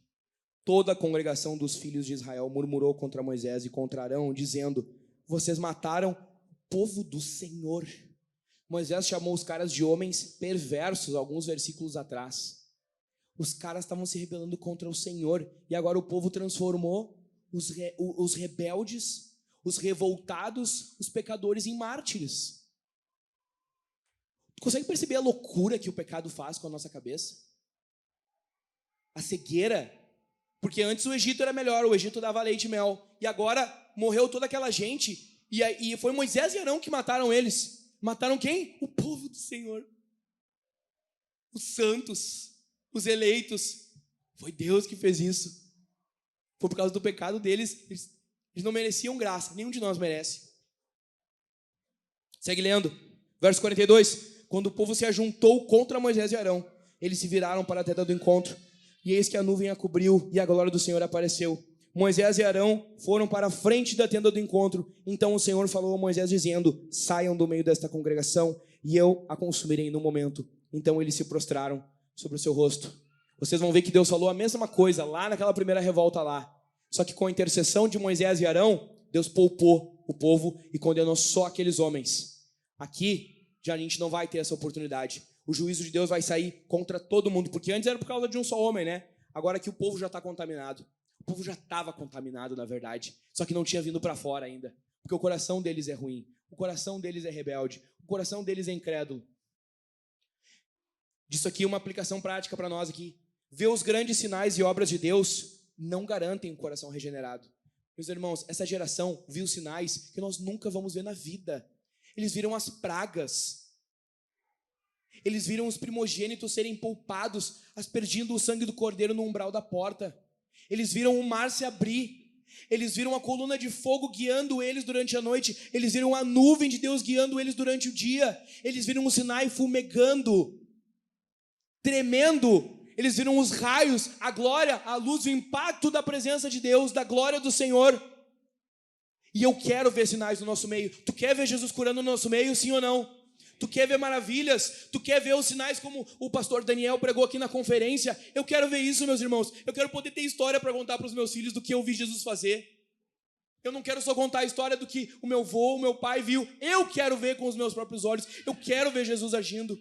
toda a congregação dos filhos de Israel murmurou contra Moisés e contra Arão, dizendo: vocês mataram o povo do Senhor. Moisés chamou os caras de homens perversos, alguns versículos atrás. Os caras estavam se rebelando contra o Senhor, e agora o povo transformou os rebeldes, os revoltados, os pecadores em mártires. Consegue perceber a loucura que o pecado faz com a nossa cabeça? A cegueira. Porque antes o Egito era melhor, o Egito dava leite e mel, e agora morreu toda aquela gente, e foi Moisés e Arão que mataram eles. Mataram quem? O povo do Senhor. Os santos, os eleitos. Foi Deus que fez isso. Foi por causa do pecado deles. Eles não mereciam graça. Nenhum de nós merece. Segue lendo. Verso 42. Quando o povo se ajuntou contra Moisés e Arão, eles se viraram para a tenda do encontro. E eis que a nuvem a cobriu e a glória do Senhor apareceu. Moisés e Arão foram para a frente da tenda do encontro. Então o Senhor falou a Moisés dizendo: saiam do meio desta congregação e eu a consumirei no momento. Então eles se prostraram sobre o seu rosto. Vocês vão ver que Deus falou a mesma coisa lá naquela primeira revolta lá. Só que com a intercessão de Moisés e Arão, Deus poupou o povo e condenou só aqueles homens. Aqui já a gente não vai ter essa oportunidade. O juízo de Deus vai sair contra todo mundo, porque antes era por causa de um só homem, né? Agora que o povo já está contaminado. O povo já estava contaminado, na verdade, só que não tinha vindo para fora ainda, porque o coração deles é ruim, o coração deles é rebelde, o coração deles é incrédulo. Disso aqui uma aplicação prática para nós aqui. Ver os grandes sinais e obras de Deus não garantem um coração regenerado. Meus irmãos, essa geração viu sinais que nós nunca vamos ver na vida. Eles viram as pragas. Eles viram os primogênitos serem poupados, aspergindo o sangue do cordeiro no umbral da porta. Eles viram o mar se abrir. Eles viram a coluna de fogo guiando eles durante a noite. Eles viram a nuvem de Deus guiando eles durante o dia. Eles viram o Sinai fumegando, tremendo. Eles viram os raios, a glória, a luz, o impacto da presença de Deus, da glória do Senhor. E eu quero ver sinais no nosso meio. Tu quer ver Jesus curando no nosso meio, sim ou não? Tu quer ver maravilhas? Tu quer ver os sinais como o pastor Daniel pregou aqui na conferência? Eu quero ver isso, meus irmãos. Eu quero poder ter história para contar para os meus filhos do que eu vi Jesus fazer. Eu não quero só contar a história do que o meu avô, o meu pai viu. Eu quero ver com os meus próprios olhos. Eu quero ver Jesus agindo.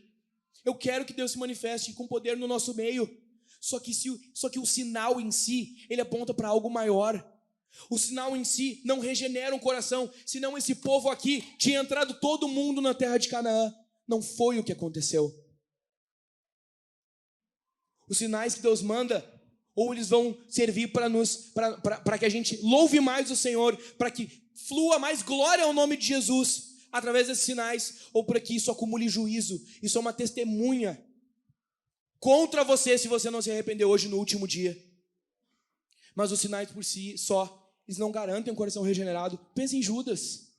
Eu quero que Deus se manifeste com poder no nosso meio. Só que o sinal em si, ele aponta para algo maior. O sinal em si não regenera um coração, senão esse povo aqui tinha entrado todo mundo na terra de Canaã. Não foi o que aconteceu. Os sinais que Deus manda, ou eles vão servir para que a gente louve mais o Senhor, para que flua mais glória ao nome de Jesus através desses sinais, ou para que isso acumule juízo. Isso é uma testemunha contra você se você não se arrependeu hoje no último dia. Mas os sinais por si só, eles não garantem um coração regenerado. Pense em Judas.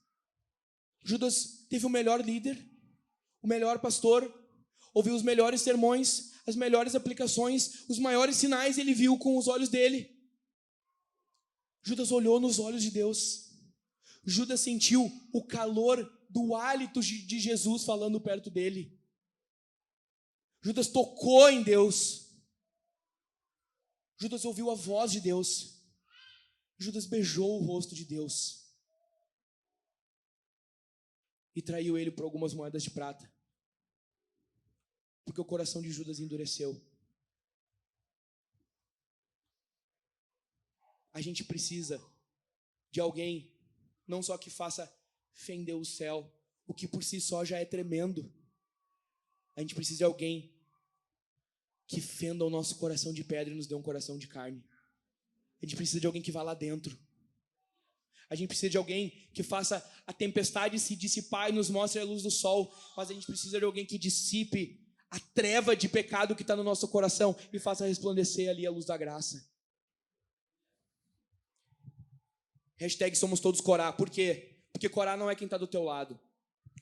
Judas teve o melhor líder, o melhor pastor, ouviu os melhores sermões, as melhores aplicações, os maiores sinais ele viu com os olhos dele. Judas olhou nos olhos de Deus. Judas sentiu o calor do hálito de Jesus falando perto dele. Judas tocou em Deus. Judas ouviu a voz de Deus. Judas beijou o rosto de Deus e traiu ele por algumas moedas de prata, porque o coração de Judas endureceu. A gente precisa de alguém, não só que faça fender o céu, o que por si só já é tremendo. A gente precisa de alguém que fenda o nosso coração de pedra e nos dê um coração de carne. A gente precisa de alguém que vá lá dentro. A gente precisa de alguém que faça a tempestade se dissipar e nos mostre a luz do sol. Mas a gente precisa de alguém que dissipe a treva de pecado que está no nosso coração e faça resplandecer ali a luz da graça. Hashtag somos todos Corá. Por quê? Porque Corá não é quem está do teu lado.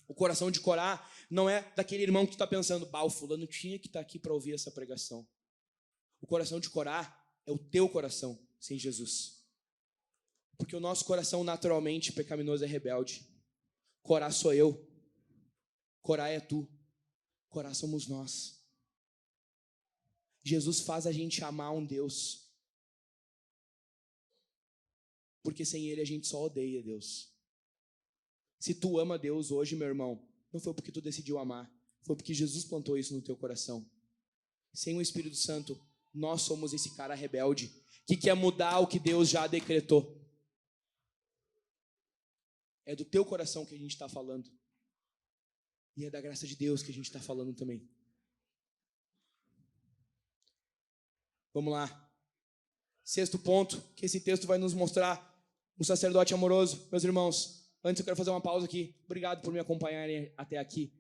O coração de Corá Não é daquele irmão que tu está pensando, o fulano tinha que estar aqui para ouvir essa pregação. O coração de Corá é o teu coração sem Jesus. Porque o nosso coração naturalmente pecaminoso é rebelde. Corá sou eu. Corá é tu. Corá somos nós. Jesus faz a gente amar um Deus. Porque sem Ele a gente só odeia Deus. Se tu ama Deus hoje, meu irmão, não foi porque tu decidiu amar. Foi porque Jesus plantou isso no teu coração. Sem o Espírito Santo, nós somos esse cara rebelde que quer mudar o que Deus já decretou. É do teu coração que a gente está falando. E é da graça de Deus que a gente está falando também. Vamos lá. Sexto ponto, que esse texto vai nos mostrar um sacerdote amoroso. Meus irmãos, antes eu quero fazer uma pausa aqui. Obrigado por me acompanharem até aqui.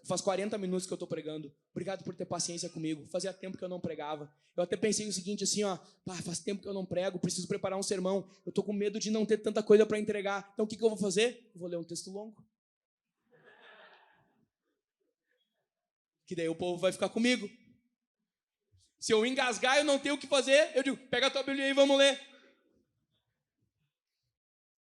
Faz 40 minutos que eu estou pregando. Obrigado por ter paciência comigo. Fazia tempo que eu não pregava. Eu até pensei o seguinte, assim, faz tempo que eu não prego, preciso preparar um sermão. Eu estou com medo de não ter tanta coisa para entregar. Então o que eu vou fazer? Eu vou ler um texto longo. Que daí o povo vai ficar comigo. Se eu engasgar, eu não tenho o que fazer. Eu digo, pega a tua Bíblia aí e vamos ler.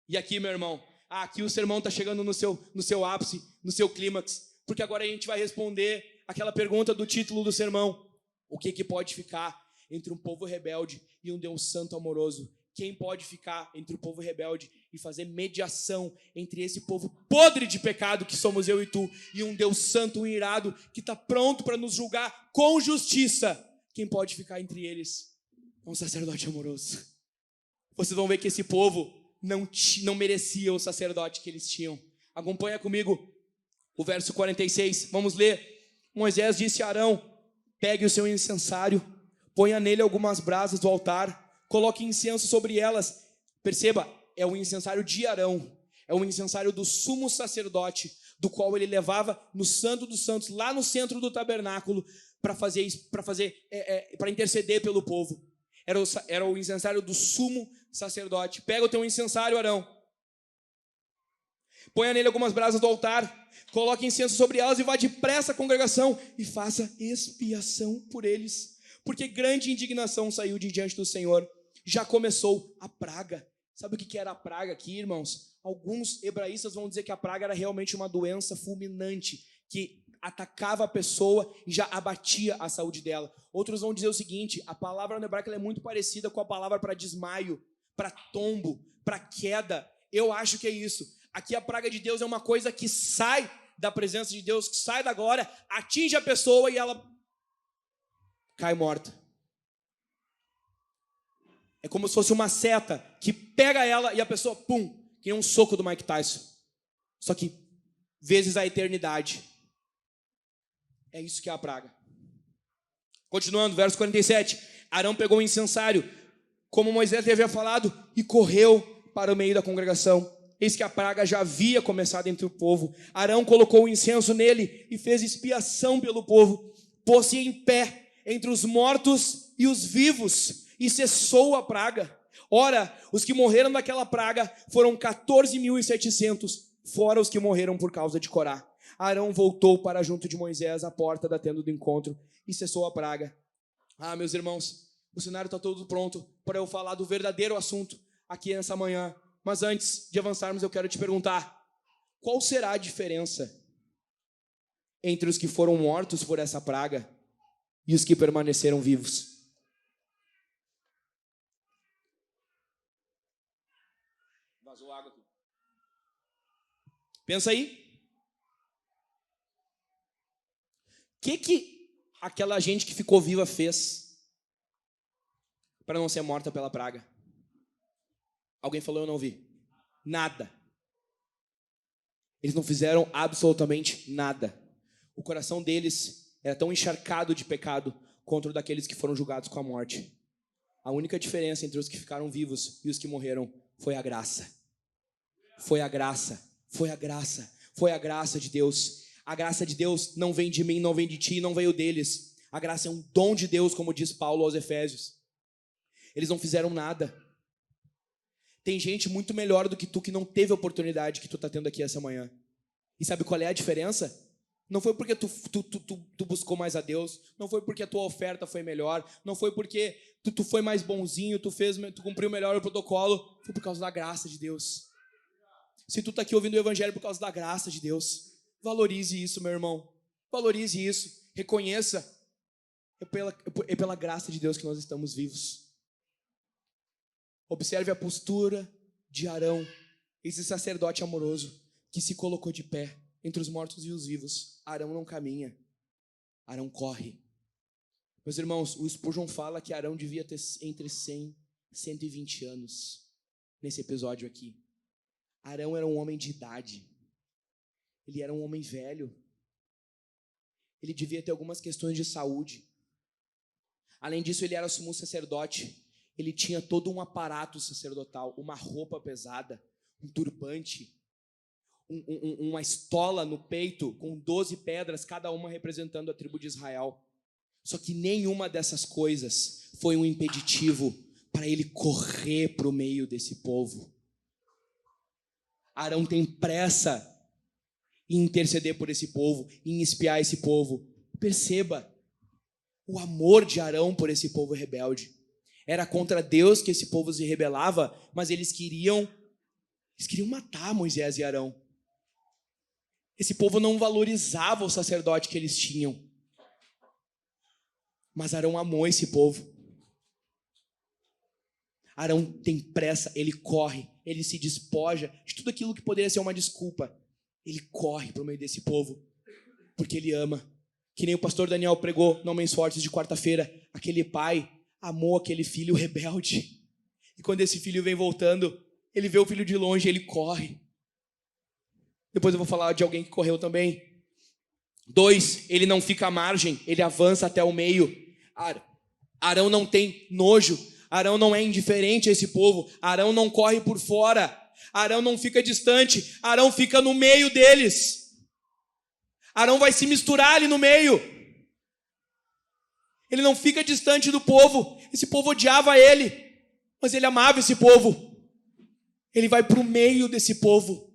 E aqui, meu irmão, aqui o sermão está chegando no seu ápice, no seu clímax. Porque agora a gente vai responder aquela pergunta do título do sermão. O que pode ficar entre um povo rebelde e um Deus santo amoroso? Quem pode ficar entre o povo rebelde e fazer mediação entre esse povo podre de pecado que somos eu e tu e um Deus santo e irado que está pronto para nos julgar com justiça? Quem pode ficar entre eles? É um sacerdote amoroso. Vocês vão ver que esse povo não merecia o sacerdote que eles tinham. Acompanha comigo o verso 46, vamos ler. Moisés disse a Arão, pegue o seu incensário, ponha nele algumas brasas do altar, coloque incenso sobre elas. Perceba, é o incensário de Arão, é o incensário do sumo sacerdote, do qual ele levava no Santo dos Santos, lá no centro do tabernáculo, para interceder pelo povo. Era o incensário do sumo sacerdote. Pega o teu incensário, Arão. Ponha nele algumas brasas do altar, coloque incenso sobre elas e vá depressa à congregação e faça expiação por eles, porque grande indignação saiu de diante do Senhor. Já começou a praga. Sabe o que era a praga aqui, irmãos? Alguns hebraístas vão dizer que a praga era realmente uma doença fulminante, que atacava a pessoa e já abatia a saúde dela. Outros vão dizer o seguinte, a palavra no hebraico ela é muito parecida com a palavra para desmaio, para tombo, para queda. Eu acho que é isso. Aqui a praga de Deus é uma coisa que sai da presença de Deus, que sai da glória, atinge a pessoa e ela cai morta. É como se fosse uma seta que pega ela e a pessoa, pum, que nem um soco do Mike Tyson. Só que vezes a eternidade. É isso que é a praga. Continuando, verso 47. Arão pegou o incensário, como Moisés lhe havia falado, e correu para o meio da congregação. Eis que a praga já havia começado entre o povo. Arão colocou o incenso nele e fez expiação pelo povo. Pôs-se em pé entre os mortos e os vivos, e cessou a praga. Ora, os que morreram daquela praga foram 14.700, fora os que morreram por causa de Corá. Arão voltou para junto de Moisés à porta da tenda do encontro e cessou a praga. Meus irmãos, o cenário está todo pronto para eu falar do verdadeiro assunto aqui nessa manhã. Mas antes de avançarmos, eu quero te perguntar, qual será a diferença entre os que foram mortos por essa praga e os que permaneceram vivos? Vazou água aqui. Pensa aí. O que aquela gente que ficou viva fez para não ser morta pela praga? Alguém falou, eu não vi. Nada. Eles não fizeram absolutamente nada. O coração deles era tão encharcado de pecado contra o daqueles que foram julgados com a morte. A única diferença entre os que ficaram vivos e os que morreram foi a graça. Foi a graça. Foi a graça. Foi a graça de Deus. A graça de Deus não vem de mim, não vem de ti, não veio deles. A graça é um dom de Deus, como diz Paulo aos Efésios. Eles não fizeram nada. Tem gente muito melhor do que tu que não teve a oportunidade que tu está tendo aqui essa manhã. E sabe qual é a diferença? Não foi porque tu buscou mais a Deus. Não foi porque a tua oferta foi melhor. Não foi porque tu foi mais bonzinho, tu cumpriu melhor o protocolo. Foi por causa da graça de Deus. Se tu está aqui ouvindo o evangelho por causa da graça de Deus, valorize isso, meu irmão. Valorize isso. Reconheça. É pela graça de Deus que nós estamos vivos. Observe a postura de Arão, esse sacerdote amoroso que se colocou de pé entre os mortos e os vivos. Arão não caminha, Arão corre. Meus irmãos, o Spurgeon fala que Arão devia ter entre 100 e 120 anos nesse episódio aqui. Arão era um homem de idade, ele era um homem velho, ele devia ter algumas questões de saúde. Além disso, ele era sumo sacerdote, ele tinha todo um aparato sacerdotal, uma roupa pesada, um turbante, uma estola no peito com 12 pedras, cada uma representando a tribo de Israel. Só que nenhuma dessas coisas foi um impeditivo para ele correr para o meio desse povo. Arão tem pressa em interceder por esse povo, em espiar esse povo. Perceba o amor de Arão por esse povo rebelde. Era contra Deus que esse povo se rebelava, mas eles queriam matar Moisés e Arão. Esse povo não valorizava o sacerdote que eles tinham. Mas Arão amou esse povo. Arão tem pressa, ele corre, ele se despoja de tudo aquilo que poderia ser uma desculpa. Ele corre para o meio desse povo, porque ele ama. Que nem o pastor Daniel pregou no Homens Fortes de quarta-feira. Aquele pai amou aquele filho rebelde. E quando esse filho vem voltando, ele vê o filho de longe, ele corre. Depois eu vou falar de alguém que correu também. 2, ele não fica à margem, ele avança até o meio. Arão não tem nojo, Arão não é indiferente a esse povo, Arão não corre por fora, Arão não fica distante, Arão fica no meio deles. Arão vai se misturar ali no meio. Ele não fica distante do povo. Esse povo odiava ele, mas ele amava esse povo. Ele vai para o meio desse povo.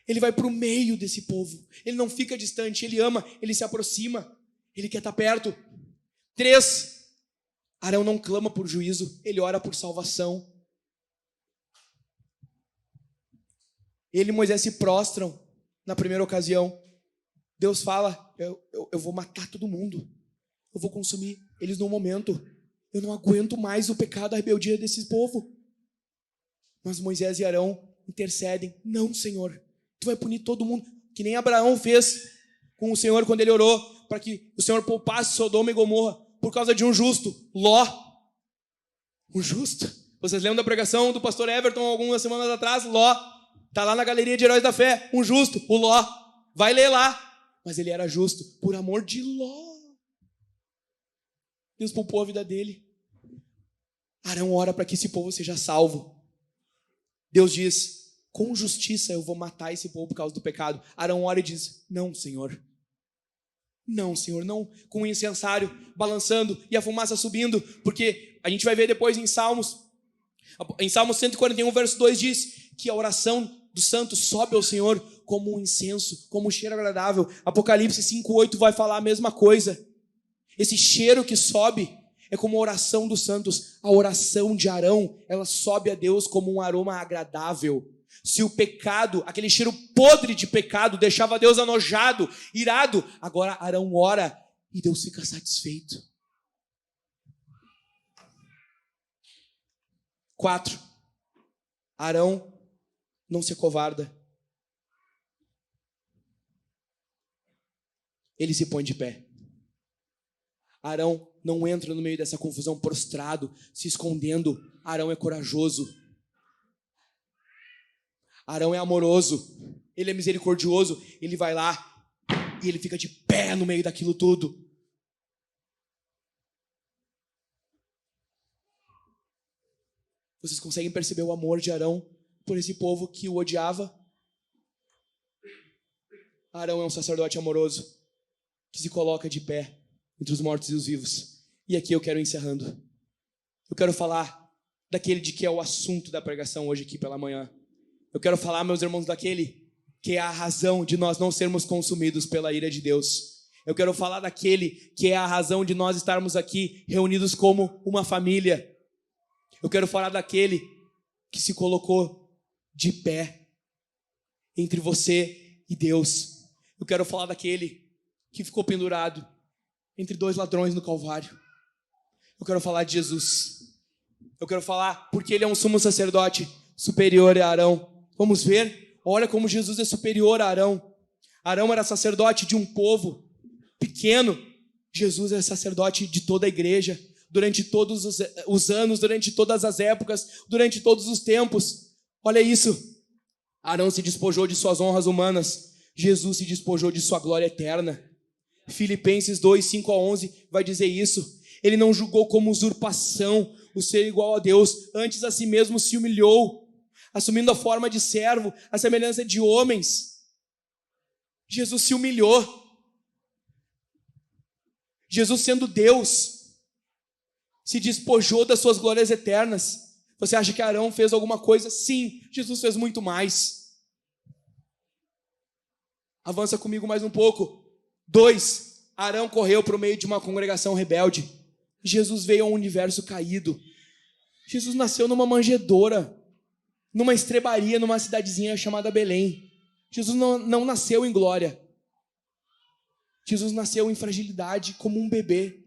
Ele vai para o meio desse povo. Ele não fica distante, ele ama, ele se aproxima, ele quer estar perto. 3, Arão não clama por juízo, ele ora por salvação. Ele e Moisés se prostram na primeira ocasião. Deus fala, eu vou matar todo mundo. Eu vou consumir eles no momento. Eu não aguento mais o pecado, a rebeldia desse povo. Mas Moisés e Arão intercedem. Não, Senhor, tu vai punir todo mundo. Que nem Abraão fez com o Senhor quando ele orou para que o Senhor poupasse Sodoma e Gomorra por causa de um justo, Ló. Um justo. Vocês lembram da pregação do pastor Everton algumas semanas atrás? Ló. Está lá na galeria de Heróis da Fé. Um justo, o Ló. Vai ler lá. Mas ele era justo por amor de Ló. Deus poupou a vida dele. Arão ora para que esse povo seja salvo. Deus diz, com justiça eu vou matar esse povo por causa do pecado. Arão ora e diz, não, Senhor. Não, Senhor, não. Com o incensário balançando e a fumaça subindo. Porque a gente vai ver depois em Salmos. Em Salmos 141, verso 2 diz que a oração do santo sobe ao Senhor como um incenso, como um cheiro agradável. Apocalipse 5:8 vai falar a mesma coisa. Esse cheiro que sobe é como a oração dos santos. A oração de Arão, ela sobe a Deus como um aroma agradável. Se o pecado, aquele cheiro podre de pecado, deixava Deus anojado, irado, agora Arão ora e Deus fica satisfeito. 4, Arão não se acovarda. Ele se põe de pé. Arão não entra no meio dessa confusão prostrado, se escondendo. Arão é corajoso. Arão é amoroso. Ele é misericordioso. Ele vai lá e ele fica de pé no meio daquilo tudo. Vocês conseguem perceber o amor de Arão por esse povo que o odiava? Arão é um sacerdote amoroso que se coloca de pé entre os mortos e os vivos. E aqui eu quero encerrando. Eu quero falar daquele de que é o assunto da pregação hoje aqui pela manhã. Eu quero falar, meus irmãos, daquele que é a razão de nós não sermos consumidos pela ira de Deus. Eu quero falar daquele que é a razão de nós estarmos aqui reunidos como uma família. Eu quero falar daquele que se colocou de pé entre você e Deus. Eu quero falar daquele que ficou pendurado entre dois ladrões no Calvário. Eu quero falar de Jesus. Eu quero falar porque ele é um sumo sacerdote superior a Arão. Vamos ver? Olha como Jesus é superior a Arão. Arão era sacerdote de um povo pequeno. Jesus é sacerdote de toda a igreja, durante todos os anos, durante todas as épocas, durante todos os tempos. Olha isso. Arão se despojou de suas honras humanas. Jesus se despojou de sua glória eterna. Filipenses 2, 5-11 vai dizer isso. Ele não julgou como usurpação o ser igual a Deus, antes a si mesmo se humilhou, assumindo a forma de servo, a semelhança de homens. Jesus se humilhou. Jesus, sendo Deus, se despojou das suas glórias eternas. Você acha que Arão fez alguma coisa? Sim, Jesus fez muito mais. Avança comigo mais um pouco. 2. Arão correu para o meio de uma congregação rebelde. Jesus veio a um universo caído. Jesus nasceu numa manjedoura, numa estrebaria, numa cidadezinha chamada Belém. Jesus não nasceu em glória. Jesus nasceu em fragilidade, como um bebê.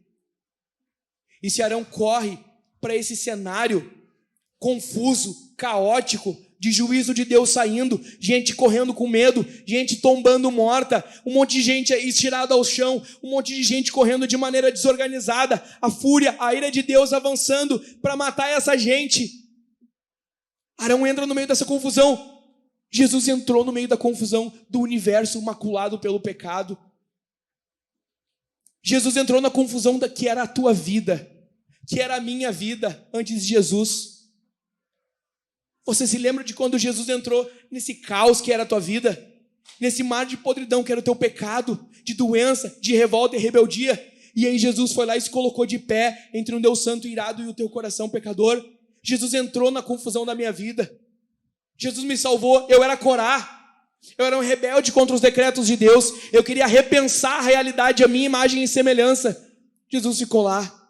E se Arão corre para esse cenário confuso, caótico, de juízo de Deus saindo, gente correndo com medo, gente tombando morta, um monte de gente estirada ao chão, um monte de gente correndo de maneira desorganizada, a fúria, a ira de Deus avançando para matar essa gente. Arão entra no meio dessa confusão. Jesus entrou no meio da confusão do universo maculado pelo pecado. Jesus entrou na confusão que era a tua vida, que era a minha vida antes de Jesus. Você se lembra de quando Jesus entrou nesse caos que era a tua vida? Nesse mar de podridão que era o teu pecado, de doença, de revolta e rebeldia? E aí Jesus foi lá e se colocou de pé entre um Deus santo irado e o teu coração pecador. Jesus entrou na confusão da minha vida. Jesus me salvou. Eu era Corá. Eu era um rebelde contra os decretos de Deus. Eu queria repensar a realidade, a minha imagem e semelhança. Jesus ficou lá,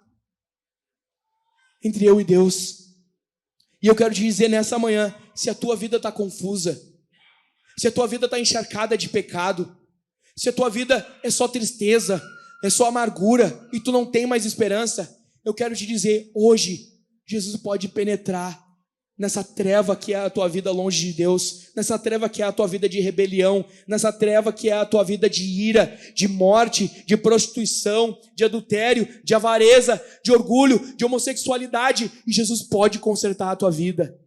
entre eu e Deus. E eu quero te dizer nessa manhã, se a tua vida está confusa, se a tua vida está encharcada de pecado, se a tua vida é só tristeza, é só amargura, e tu não tem mais esperança, eu quero te dizer, hoje, Jesus pode penetrar nessa treva que é a tua vida longe de Deus, nessa treva que é a tua vida de rebelião, nessa treva que é a tua vida de ira, de morte, de prostituição, de adultério, de avareza, de orgulho, de homossexualidade, e Jesus pode consertar a tua vida.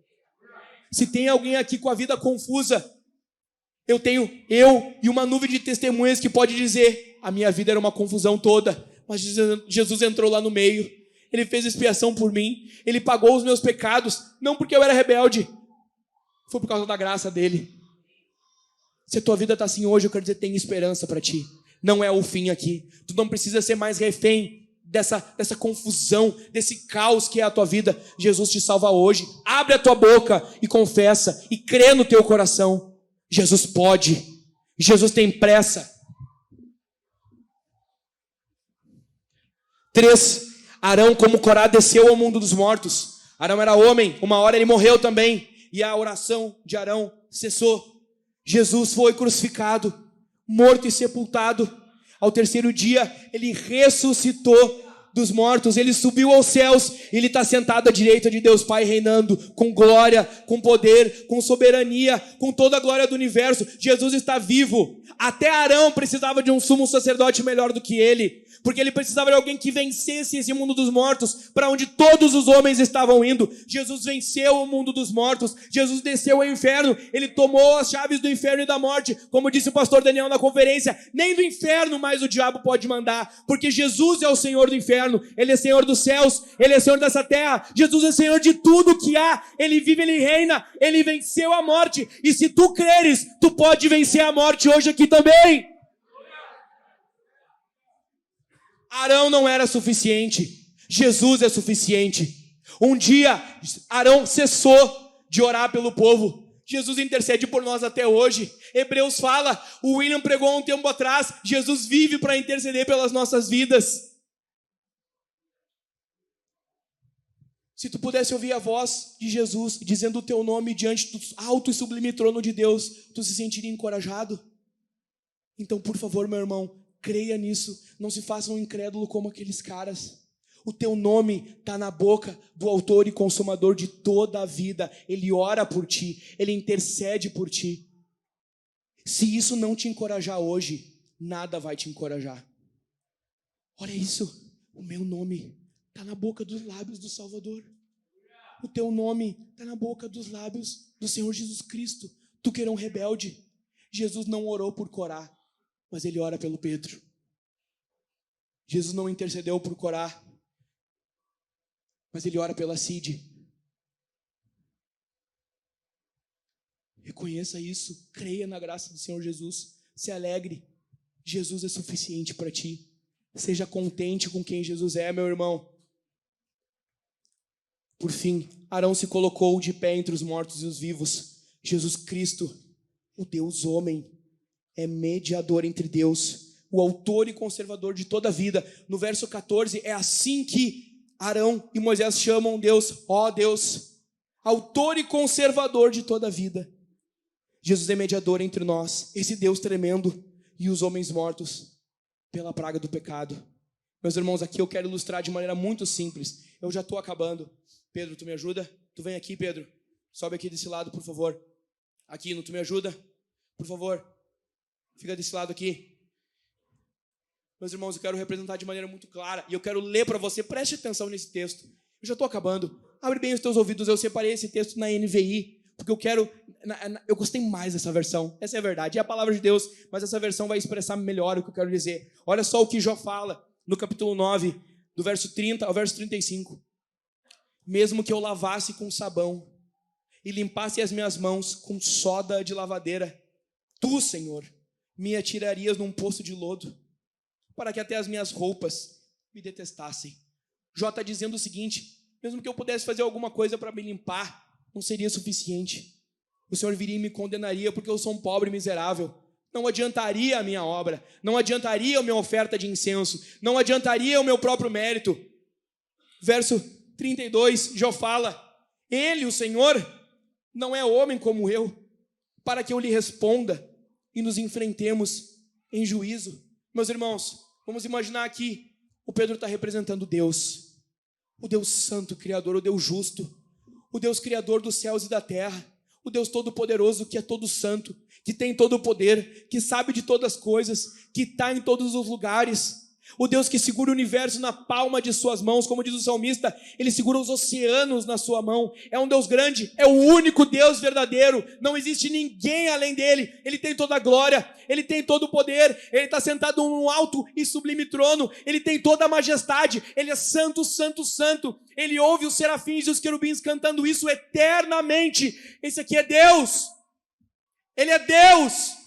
Se tem alguém aqui com a vida confusa, eu e uma nuvem de testemunhas que pode dizer, a minha vida era uma confusão toda, mas Jesus entrou lá no meio. Ele fez expiação por mim. Ele pagou os meus pecados. Não porque eu era rebelde. Foi por causa da graça dele. Se a tua vida está assim hoje, eu quero dizer, tem esperança para ti. Não é o fim aqui. Tu não precisa ser mais refém dessa confusão, desse caos que é a tua vida. Jesus te salva hoje. Abre a tua boca e confessa. E crê no teu coração. Jesus pode. Jesus tem pressa. 3. Arão, como Corá, desceu ao mundo dos mortos. Arão era homem, uma hora ele morreu também. E a oração de Arão cessou. Jesus foi crucificado, morto e sepultado. Ao terceiro dia, ele ressuscitou dos mortos. Ele subiu aos céus. Ele está sentado à direita de Deus Pai, reinando com glória, com poder, com soberania, com toda a glória do universo. Jesus está vivo. Até Arão precisava de um sumo sacerdote melhor do que ele, porque ele precisava de alguém que vencesse esse mundo dos mortos, para onde todos os homens estavam indo. Jesus venceu o mundo dos mortos. Jesus desceu ao inferno. Ele tomou as chaves do inferno e da morte. Como disse o pastor Daniel na conferência, nem do inferno mais o diabo pode mandar, porque Jesus é o Senhor do inferno. Ele é Senhor dos céus. Ele é Senhor dessa terra. Jesus é Senhor de tudo que há. Ele vive, Ele reina. Ele venceu a morte. E se tu creres, tu pode vencer a morte hoje aqui também. Arão não era suficiente. Jesus é suficiente. Um dia, Arão cessou de orar pelo povo. Jesus intercede por nós até hoje. Hebreus fala, o William pregou há um tempo atrás, Jesus vive para interceder pelas nossas vidas. Se tu pudesse ouvir a voz de Jesus dizendo o teu nome diante do alto e sublime trono de Deus, tu se sentiria encorajado? Então, por favor, meu irmão, creia nisso. Não se faça um incrédulo como aqueles caras. O teu nome está na boca do autor e consumador de toda a vida. Ele ora por ti, ele intercede por ti. Se isso não te encorajar hoje, nada vai te encorajar. Olha isso, o meu nome está na boca dos lábios do Salvador. O teu nome está na boca dos lábios do Senhor Jesus Cristo. Tu que era um rebelde. Jesus não orou por Corá, mas ele ora pelo Pedro. Jesus não intercedeu por Corá, mas ele ora pela Cide. Reconheça isso, creia na graça do Senhor Jesus, se alegre. Jesus é suficiente para ti. Seja contente com quem Jesus é, meu irmão. Por fim, Arão se colocou de pé entre os mortos e os vivos. Jesus Cristo, o Deus homem, é mediador entre Deus, o autor e conservador de toda a vida. No verso 14, é assim que Arão e Moisés chamam Deus, ó Deus, autor e conservador de toda a vida. Jesus é mediador entre nós, esse Deus tremendo, e os homens mortos pela praga do pecado. Meus irmãos, aqui eu quero ilustrar de maneira muito simples. Eu já estou acabando. Pedro, tu me ajuda? Tu vem aqui, Pedro. Sobe aqui desse lado, por favor. Aquino, tu me ajuda? Por favor. Fica desse lado aqui. Meus irmãos, eu quero representar de maneira muito clara. E eu quero ler para você. Preste atenção nesse texto. Eu já estou acabando. Abre bem os teus ouvidos. Eu separei esse texto na NVI. Porque eu quero... Eu gostei mais dessa versão. Essa é a verdade. É a palavra de Deus. Mas essa versão vai expressar melhor o que eu quero dizer. Olha só o que Jó fala no capítulo 9, do verso 30 ao verso 35. Mesmo que eu lavasse com sabão e limpasse as minhas mãos com soda de lavadeira, tu, Senhor, me atirarias num poço de lodo, para que até as minhas roupas me detestassem. Jó está dizendo o seguinte: mesmo que eu pudesse fazer alguma coisa para me limpar, não seria suficiente. O Senhor viria e me condenaria porque eu sou um pobre e miserável. Não adiantaria a minha obra, não adiantaria a minha oferta de incenso, não adiantaria o meu próprio mérito. Verso 32, Jó fala: ele, o Senhor, não é homem como eu, para que eu lhe responda e nos enfrentemos em juízo. Meus irmãos, vamos imaginar aqui, o Pedro está representando Deus, o Deus santo, criador, o Deus justo, o Deus criador dos céus e da terra, o Deus todo-poderoso, que é todo santo, que tem todo o poder, que sabe de todas as coisas, que está em todos os lugares. O Deus que segura o universo na palma de suas mãos, como diz o salmista, ele segura os oceanos na sua mão. É um Deus grande, é o único Deus verdadeiro, não existe ninguém além dele. Ele tem toda a glória, ele tem todo o poder, ele está sentado num alto e sublime trono, ele tem toda a majestade, ele é santo, santo, santo. Ele ouve os serafins e os querubins cantando isso eternamente. Esse aqui é Deus, ele é Deus.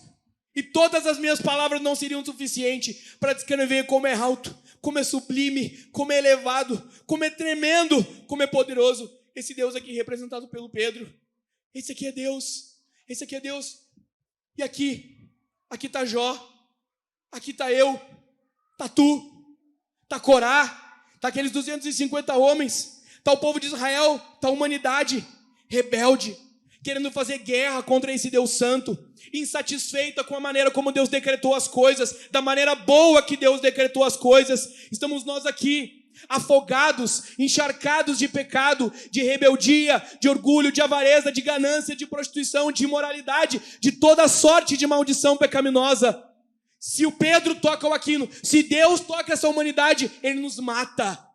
E todas as minhas palavras não seriam suficientes para descrever como é alto, como é sublime, como é elevado, como é tremendo, como é poderoso. Esse Deus aqui representado pelo Pedro. Esse aqui é Deus. Esse aqui é Deus. E aqui está Jó, aqui está eu, está tu, está Corá, está aqueles 250 homens, está o povo de Israel, está a humanidade rebelde, querendo fazer guerra contra esse Deus santo, insatisfeita com a maneira como Deus decretou as coisas, da maneira boa que Deus decretou as coisas. Estamos nós aqui, afogados, encharcados de pecado, de rebeldia, de orgulho, de avareza, de ganância, de prostituição, de imoralidade, de toda sorte de maldição pecaminosa. Se o Pedro toca o Aquino, se Deus toca essa humanidade, ele nos mata,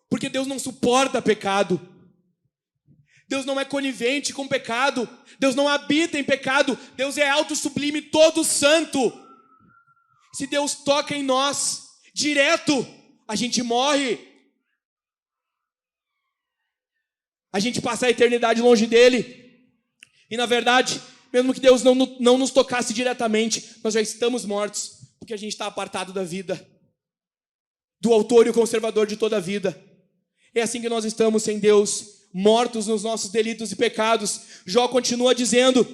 porque Deus não suporta pecado. Deus não é conivente com pecado. Deus não habita em pecado. Deus é alto, sublime, todo santo. Se Deus toca em nós direto, a gente morre. A gente passa a eternidade longe dele. E na verdade, mesmo que Deus não nos tocasse diretamente, nós já estamos mortos, porque a gente está apartado da vida, do autor e o conservador de toda a vida. É assim que nós estamos sem Deus. mortos nos nossos delitos e pecados. Jó continua dizendo: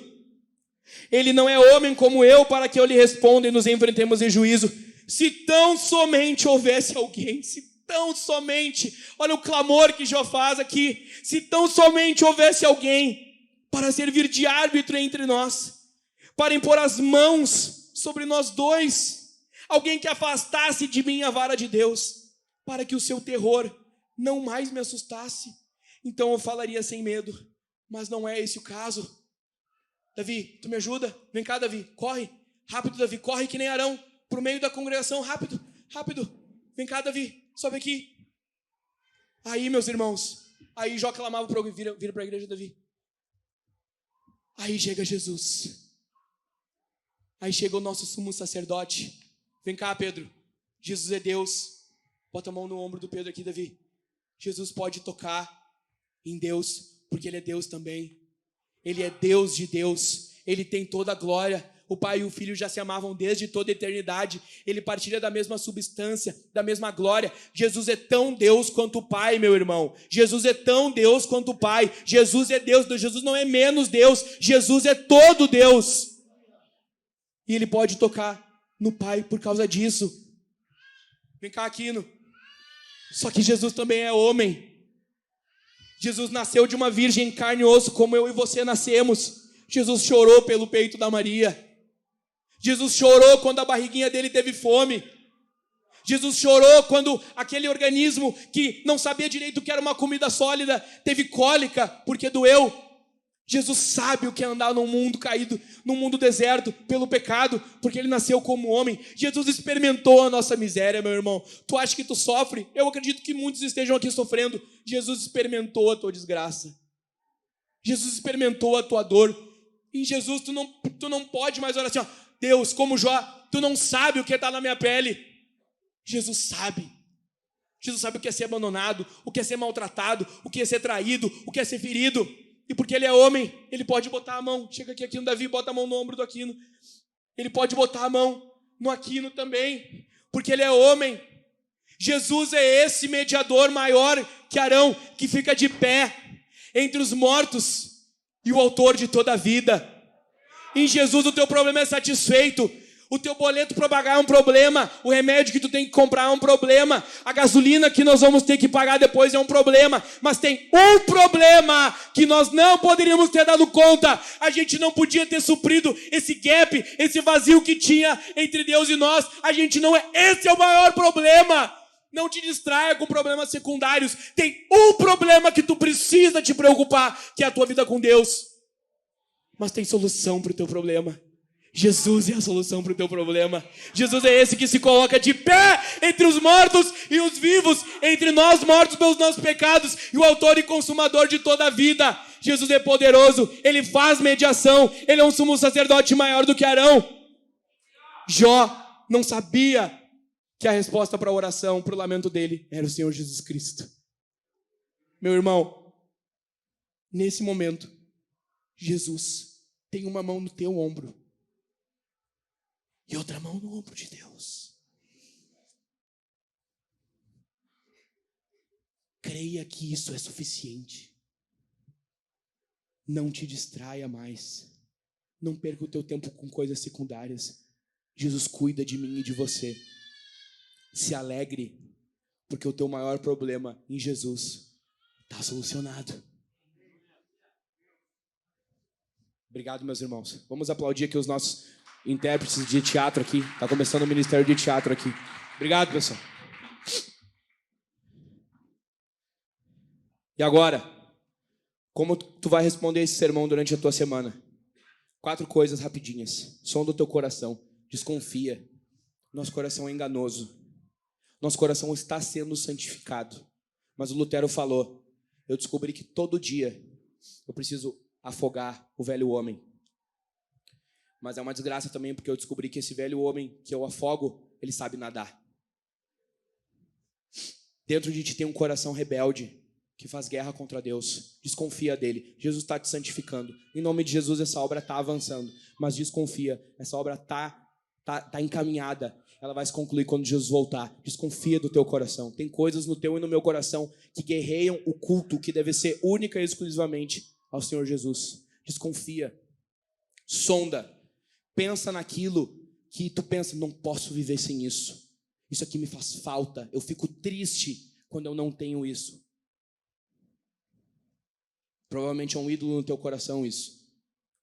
ele não é homem como eu para que eu lhe responda e nos enfrentemos em juízo. Se tão somente houvesse alguém, se tão somente, olha o clamor que Jó faz aqui, se tão somente houvesse alguém para servir de árbitro entre nós, para impor as mãos sobre nós dois, alguém que afastasse de mim a vara de Deus, para que o seu terror não mais me assustasse, então eu falaria sem medo, mas não é esse o caso. Davi, tu me ajuda? Vem cá, Davi, corre, rápido, Davi, corre que nem Arão, pro meio da congregação, rápido, rápido, vem cá, Davi, sobe aqui. Aí, meus irmãos, aí Jó clamava para alguém, vira para a igreja, Davi. Aí chega Jesus, aí chega o nosso sumo sacerdote. Vem cá, Pedro, Jesus é Deus. Bota a mão no ombro do Pedro aqui, Davi. Jesus pode tocar em Deus, porque Ele é Deus também. Ele é Deus de Deus, Ele tem toda a glória. O Pai e o Filho já se amavam desde toda a eternidade. Ele partilha da mesma substância, da mesma glória. Jesus é tão Deus quanto o Pai, meu irmão. Jesus é tão Deus quanto o Pai. Jesus é Deus. Jesus não é menos Deus. Jesus é todo Deus. E Ele pode tocar no Pai por causa disso. Vem cá, Aquino. Só que Jesus também é homem. Jesus nasceu de uma virgem em carne e osso, como eu e você nascemos. Jesus chorou pelo peito da Maria. Jesus chorou quando a barriguinha dele teve fome. Jesus chorou quando aquele organismo que não sabia direito o que era uma comida sólida teve cólica porque doeu. Jesus sabe o que é andar num mundo caído, num mundo deserto pelo pecado, porque Ele nasceu como homem. Jesus experimentou a nossa miséria, meu irmão. Tu acha que tu sofre? Eu acredito que muitos estejam aqui sofrendo. Jesus experimentou a tua desgraça. Jesus experimentou a tua dor. Em Jesus tu não pode mais orar assim, ó, Deus, como Jó, tu não sabe o que está na minha pele. Jesus sabe. Jesus sabe o que é ser abandonado, o que é ser maltratado, o que é ser traído, o que é ser ferido. E porque Ele é homem, Ele pode botar a mão. Chega aqui no Davi, bota a mão no ombro do Aquino. Ele pode botar a mão no Aquino também, porque Ele é homem. Jesus é esse mediador maior que Arão, que fica de pé entre os mortos e o autor de toda a vida. Em Jesus o teu problema é satisfeito. O teu boleto para pagar é um problema. O remédio que tu tem que comprar é um problema. A gasolina que nós vamos ter que pagar depois é um problema. Mas tem um problema que nós não poderíamos ter dado conta. A gente não podia ter suprido esse gap, esse vazio que tinha entre Deus e nós. A gente não é. Esse é o maior problema. Não te distraia com problemas secundários. Tem um problema que tu precisa te preocupar, que é a tua vida com Deus. Mas tem solução para o teu problema. Jesus é a solução para o teu problema. Jesus é esse que se coloca de pé entre os mortos e os vivos, entre nós mortos pelos nossos pecados e o autor e consumador de toda a vida. Jesus é poderoso, Ele faz mediação, Ele é um sumo sacerdote maior do que Arão. Jó não sabia que a resposta para a oração, para o lamento dele, era o Senhor Jesus Cristo. Meu irmão, nesse momento, Jesus tem uma mão no teu ombro e outra mão no ombro de Deus. Creia que isso é suficiente. Não te distraia mais. Não perca o teu tempo com coisas secundárias. Jesus cuida de mim e de você. Se alegre, porque o teu maior problema em Jesus está solucionado. Obrigado, meus irmãos. Vamos aplaudir aqui os nossos intérpretes de teatro aqui. Está começando o ministério de teatro aqui. Obrigado, pessoal. E agora, como tu vai responder esse sermão durante a tua semana? 4 coisas rapidinhas. Som do teu coração. Desconfia. Nosso coração é enganoso. Nosso coração está sendo santificado. Mas o Lutero falou, eu descobri que todo dia eu preciso afogar o velho homem. Mas é uma desgraça também, porque eu descobri que esse velho homem que eu afogo, ele sabe nadar. Dentro de ti tem um coração rebelde, que faz guerra contra Deus. Desconfia dele. Jesus está te santificando. Em nome de Jesus, essa obra está avançando. Mas desconfia. Essa obra está encaminhada. ela vai se concluir quando Jesus voltar. Desconfia do teu coração. Tem coisas no teu e no meu coração que guerreiam o culto que deve ser única e exclusivamente ao Senhor Jesus. Desconfia. Sonda. Pensa naquilo que tu pensa, não posso viver sem isso. Isso aqui me faz falta. Eu fico triste quando eu não tenho isso. Provavelmente é um ídolo no teu coração isso.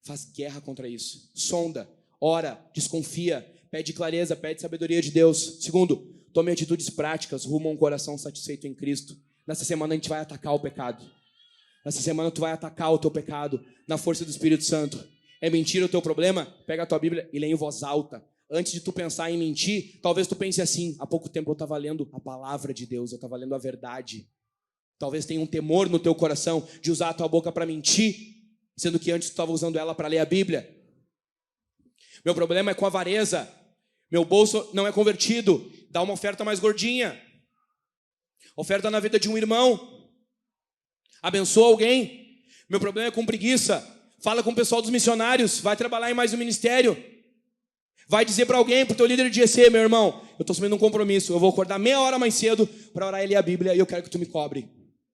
Faz guerra contra isso. Sonda. Ora. Desconfia. Pede clareza, pede sabedoria de Deus. Segundo, tome atitudes práticas rumo a um coração satisfeito em Cristo. Nessa semana a gente vai atacar o pecado. Nessa semana tu vai atacar o teu pecado na força do Espírito Santo. É mentira o teu problema? Pega a tua Bíblia e lê em voz alta. Antes de tu pensar em mentir, talvez tu pense assim, há pouco tempo eu estava lendo a palavra de Deus, eu estava lendo a verdade. Talvez tenha um temor no teu coração de usar a tua boca para mentir, sendo que antes tu estava usando ela para ler a Bíblia. Meu problema é com a avareza. Meu bolso não é convertido. Dá uma oferta mais gordinha. Oferta na vida de um irmão. Abençoa alguém. Meu problema é com preguiça. Fala com o pessoal dos missionários. Vai trabalhar em mais um ministério. Vai dizer para alguém, para o teu líder de GC, meu irmão, eu estou assumindo um compromisso. Eu vou acordar meia hora mais cedo para orar e ler a Bíblia e eu quero que tu me cobre.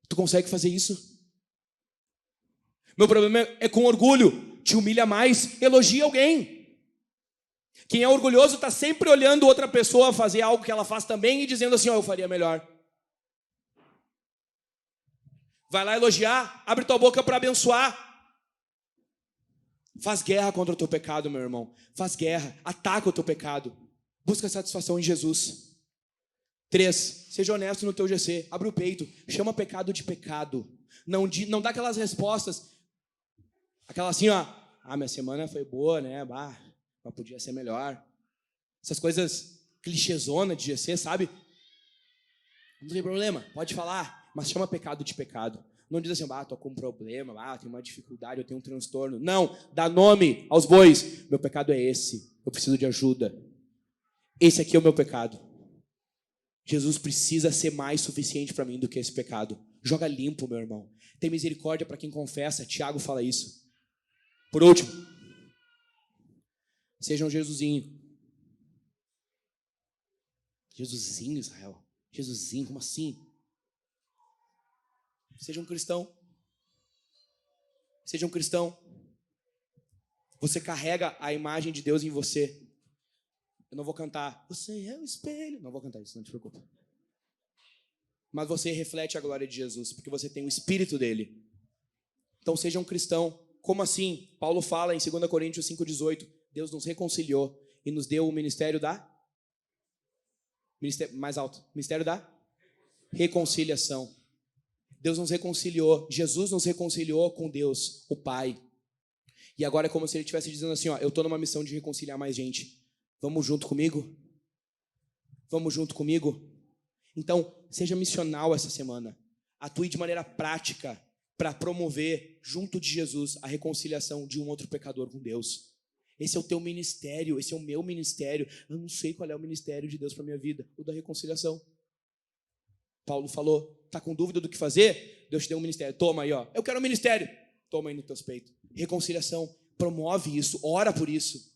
Tu consegue fazer isso? Meu problema é com orgulho. Te humilha mais. Elogia alguém. Quem é orgulhoso está sempre olhando outra pessoa fazer algo que ela faz também e dizendo assim, eu faria melhor. Vai lá elogiar, abre tua boca para abençoar. Faz guerra contra o teu pecado, meu irmão. Faz guerra, ataca o teu pecado. Busca satisfação em Jesus. 3, seja honesto no teu GC. Abre o peito, chama pecado de pecado. Não dá aquelas respostas. Aquela assim, minha semana foi boa, né? Mas podia ser melhor. Essas coisas clichêzona de GC, sabe? Não tem problema, pode falar, mas chama pecado de pecado. Não diz assim, tô com um problema, tenho uma dificuldade, eu tenho um transtorno. Não, dá nome aos bois. Meu pecado é esse, eu preciso de ajuda. Esse aqui é o meu pecado. Jesus precisa ser mais suficiente para mim do que esse pecado. Joga limpo, meu irmão. Tem misericórdia para quem confessa. Tiago fala isso. Por último, seja um Jesusinho. Jesusinho, Israel. Jesusinho, como assim? Seja um cristão. Seja um cristão. Você carrega a imagem de Deus em você. Eu não vou cantar, você é o espelho. Não vou cantar isso, não te preocupa. Mas você reflete a glória de Jesus, porque você tem o Espírito dele. Então seja um cristão. Como assim? Paulo fala em 2 Coríntios 5,18. Deus nos reconciliou e nos deu o ministério da... Mais alto. Ministério da reconciliação. Deus nos reconciliou. Jesus nos reconciliou com Deus, o Pai. E agora é como se ele estivesse dizendo assim, eu estou numa missão de reconciliar mais gente. Vamos junto comigo? Vamos junto comigo? Então, seja missional essa semana. Atue de maneira prática para promover, junto de Jesus, a reconciliação de um outro pecador com Deus. Esse é o teu ministério, esse é o meu ministério. Eu não sei qual é o ministério de Deus para a minha vida, o da reconciliação. Paulo falou, está com dúvida do que fazer? Deus te deu um ministério. Toma aí, eu quero um ministério. Toma aí nos teus peitos. Reconciliação, promove isso, ora por isso.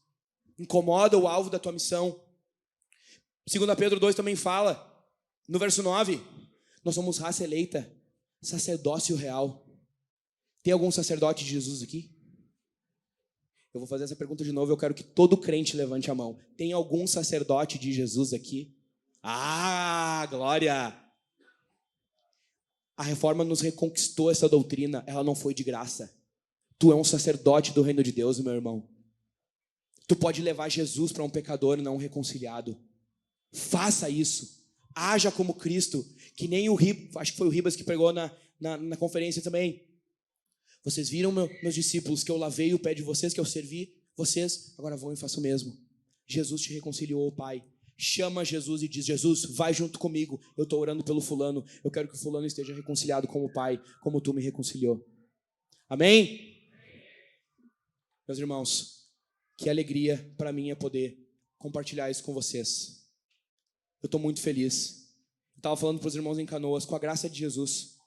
Incomoda o alvo da tua missão. 2 Pedro 2 também fala, no verso 9, nós somos raça eleita, sacerdócio real. Tem algum sacerdote de Jesus aqui? Eu vou fazer essa pergunta de novo, eu quero que todo crente levante a mão. Tem algum sacerdote de Jesus aqui? Glória! A reforma nos reconquistou essa doutrina, ela não foi de graça. Tu é um sacerdote do reino de Deus, meu irmão. Tu pode levar Jesus para um pecador não reconciliado. Faça isso. Haja como Cristo, que nem o Ribas, acho que foi o Ribas que pregou na conferência também. Vocês viram, meus discípulos, que eu lavei o pé de vocês, que eu servi vocês, agora vão e façam o mesmo. Jesus te reconciliou ao Pai. Chama Jesus e diz, Jesus, vai junto comigo, eu estou orando pelo fulano, eu quero que o fulano esteja reconciliado com o Pai, como tu me reconciliou. Amém? Meus irmãos, que alegria para mim é poder compartilhar isso com vocês. Eu estou muito feliz. Eu estava falando para os irmãos em Canoas, com a graça de Jesus,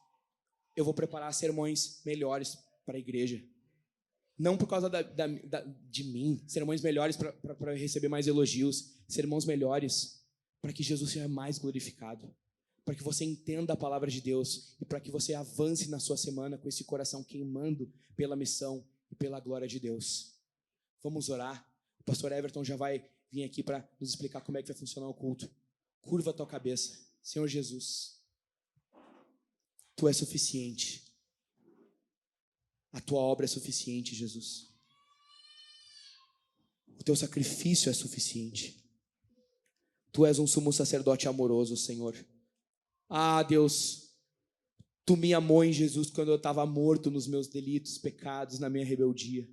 eu vou preparar sermões melhores para a igreja. Não por causa de mim, sermões melhores para receber mais elogios, sermões melhores para que Jesus seja mais glorificado, para que você entenda a palavra de Deus e para que você avance na sua semana com esse coração queimando pela missão e pela glória de Deus. Vamos orar. O pastor Everton já vai vir aqui para nos explicar como é que vai funcionar o culto. Curva a tua cabeça. Senhor Jesus, Tu és suficiente. A Tua obra é suficiente, Jesus. O Teu sacrifício é suficiente. Tu és um sumo sacerdote amoroso, Senhor. Ah, Deus, Tu me amou em Jesus quando eu estava morto nos meus delitos, pecados, na minha rebeldia.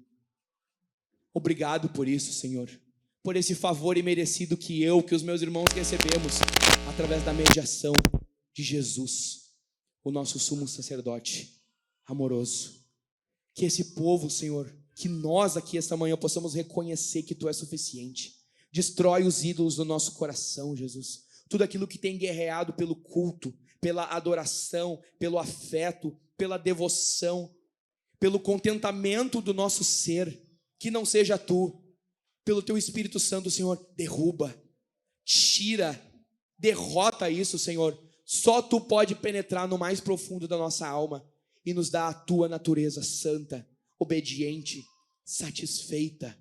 Obrigado por isso, Senhor. Por esse favor imerecido que os meus irmãos recebemos através da mediação de Jesus, o nosso sumo sacerdote amoroso. Que esse povo, Senhor, que nós aqui esta manhã possamos reconhecer que Tu és suficiente. Destrói os ídolos do nosso coração, Jesus. Tudo aquilo que tem guerreado pelo culto, pela adoração, pelo afeto, pela devoção, pelo contentamento do nosso ser, que não seja Tu. Pelo Teu Espírito Santo, Senhor, derruba, tira, derrota isso, Senhor. Só Tu pode penetrar no mais profundo da nossa alma e nos dar a Tua natureza santa, obediente, satisfeita.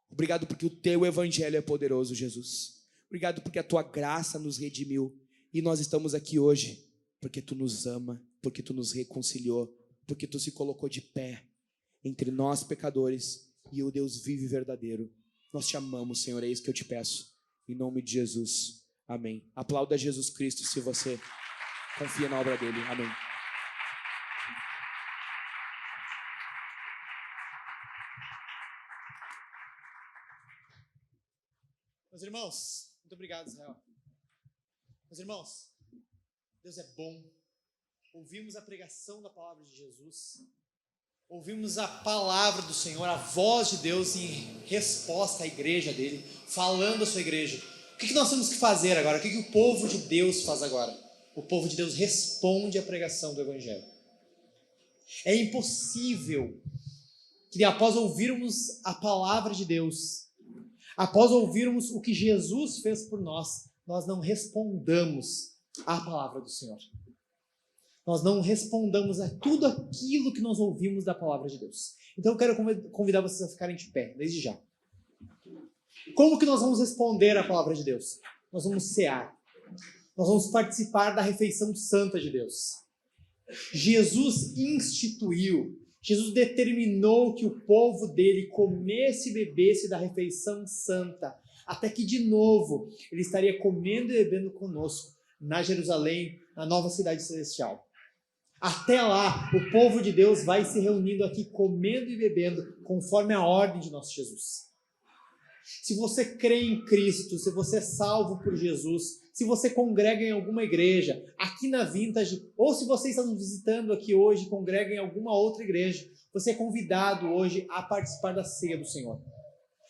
Obrigado porque o Teu Evangelho é poderoso, Jesus. Obrigado porque a Tua graça nos redimiu. E nós estamos aqui hoje porque Tu nos ama, porque Tu nos reconciliou, porque Tu se colocou de pé entre nós pecadores e o Deus vivo e verdadeiro. Nós Te amamos, Senhor, é isso que eu Te peço. Em nome de Jesus, amém. Aplauda Jesus Cristo se você confia na obra dele, amém. Meus irmãos, muito obrigado, Israel. Meus irmãos, Deus é bom. Ouvimos a pregação da palavra de Jesus. Ouvimos a palavra do Senhor, a voz de Deus em resposta à igreja dele, falando à sua igreja. O que nós temos que fazer agora? O que o povo de Deus faz agora? O povo de Deus responde à pregação do Evangelho. É impossível que após ouvirmos a palavra de Deus, após ouvirmos o que Jesus fez por nós, nós não respondamos à palavra do Senhor. Nós não respondamos a tudo aquilo que nós ouvimos da palavra de Deus. Então eu quero convidar vocês a ficarem de pé, desde já. Como que nós vamos responder à palavra de Deus? Nós vamos cear. Nós vamos participar da refeição santa de Deus. Jesus instituiu, Jesus determinou que o povo dele comesse e bebesse da refeição santa, até que de novo ele estaria comendo e bebendo conosco na Jerusalém, na nova cidade celestial. Até lá, o povo de Deus vai se reunindo aqui, comendo e bebendo, conforme a ordem de nosso Jesus. Se você crê em Cristo, se você é salvo por Jesus, se você congrega em alguma igreja, aqui na Vintage, ou se você está nos visitando aqui hoje e congrega em alguma outra igreja, você é convidado hoje a participar da ceia do Senhor.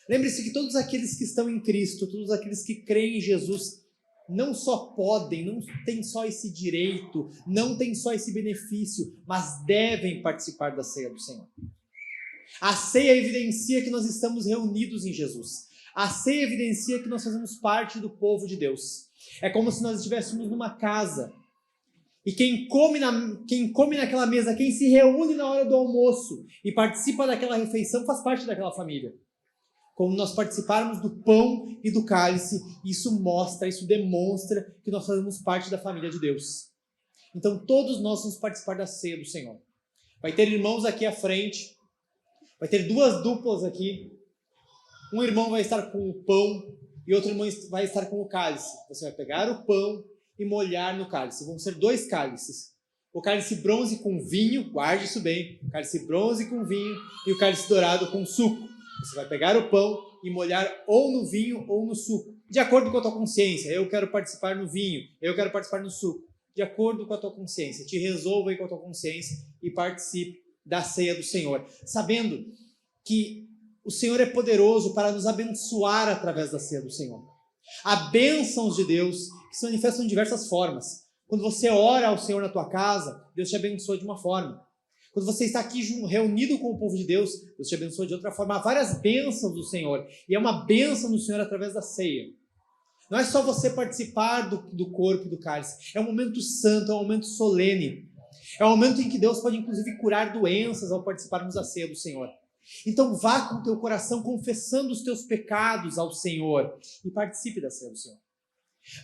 Lembre-se que todos aqueles que estão em Cristo, todos aqueles que creem em Jesus, não só podem, não tem só esse direito, não tem só esse benefício, mas devem participar da ceia do Senhor. A ceia evidencia que nós estamos reunidos em Jesus. A ceia evidencia que nós fazemos parte do povo de Deus. É como se nós estivéssemos numa casa e quem come naquela mesa, quem se reúne na hora do almoço e participa daquela refeição, faz parte daquela família. Como nós participarmos do pão e do cálice, isso demonstra que nós fazemos parte da família de Deus. Então todos nós vamos participar da ceia do Senhor. Vai ter irmãos aqui à frente, vai ter duas duplas aqui. Um irmão vai estar com o pão e outro irmão vai estar com o cálice. Você vai pegar o pão e molhar no cálice. Vão ser 2 cálices. O cálice bronze com vinho, guarde isso bem. O cálice bronze com vinho e o cálice dourado com suco. Você vai pegar o pão e molhar ou no vinho ou no suco, de acordo com a tua consciência. Eu quero participar no vinho, eu quero participar no suco. De acordo com a tua consciência. Te resolva aí com a tua consciência e participe da ceia do Senhor. Sabendo que o Senhor é poderoso para nos abençoar através da ceia do Senhor. Há bênçãos de Deus que se manifestam de diversas formas. Quando você ora ao Senhor na tua casa, Deus te abençoa de uma forma. Quando você está aqui reunido com o povo de Deus, Deus te abençoa de outra forma. Há várias bênçãos do Senhor. E é uma bênção do Senhor através da ceia. Não é só você participar do corpo e do cálice. É um momento santo, é um momento solene. É um momento em que Deus pode, inclusive, curar doenças ao participarmos da ceia do Senhor. Então vá com o teu coração confessando os teus pecados ao Senhor e participe da ceia do Senhor.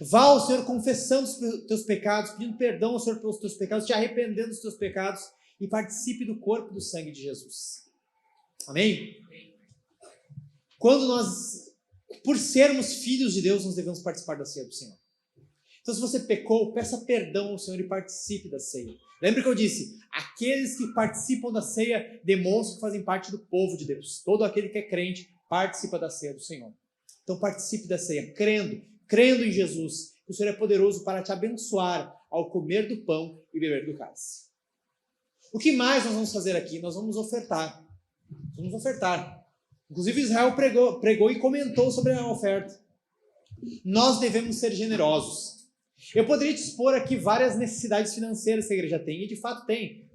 Vá ao Senhor confessando os teus pecados, pedindo perdão ao Senhor pelos teus pecados, te arrependendo dos teus pecados e participe do corpo e do sangue de Jesus. Amém? Quando nós, por sermos filhos de Deus, nós devemos participar da ceia do Senhor. Então, se você pecou, peça perdão ao Senhor e participe da ceia. Lembra que eu disse, aqueles que participam da ceia demonstram que fazem parte do povo de Deus. Todo aquele que é crente participa da ceia do Senhor. Então, participe da ceia, crendo em Jesus, que o Senhor é poderoso para te abençoar ao comer do pão e beber do cálice. O que mais nós vamos fazer aqui? Nós vamos ofertar. Vamos ofertar. Inclusive Israel pregou e comentou sobre a oferta. Nós devemos ser generosos. Eu poderia te expor aqui várias necessidades financeiras que a igreja tem, e de fato tem.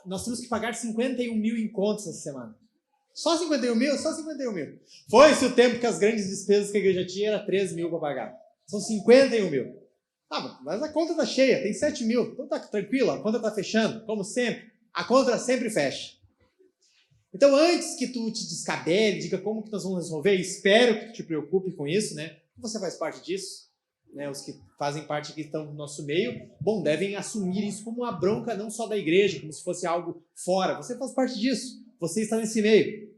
Nós temos que pagar 51 mil em contas essa semana. Só 51 mil? Só 51 mil. Foi-se o tempo que as grandes despesas que a igreja tinha era 13 mil para pagar. São 51 mil. Mas a conta está cheia, tem 7 mil. Então tá tranquilo, a conta está fechando, como sempre. A conta sempre fecha. Então, antes que tu te descabele, diga como que nós vamos resolver, espero que tu te preocupe com isso, né? Você faz parte disso, né? Os que fazem parte aqui estão no nosso meio, devem assumir isso como uma bronca não só da igreja, como se fosse algo fora. Você faz parte disso, você está nesse meio.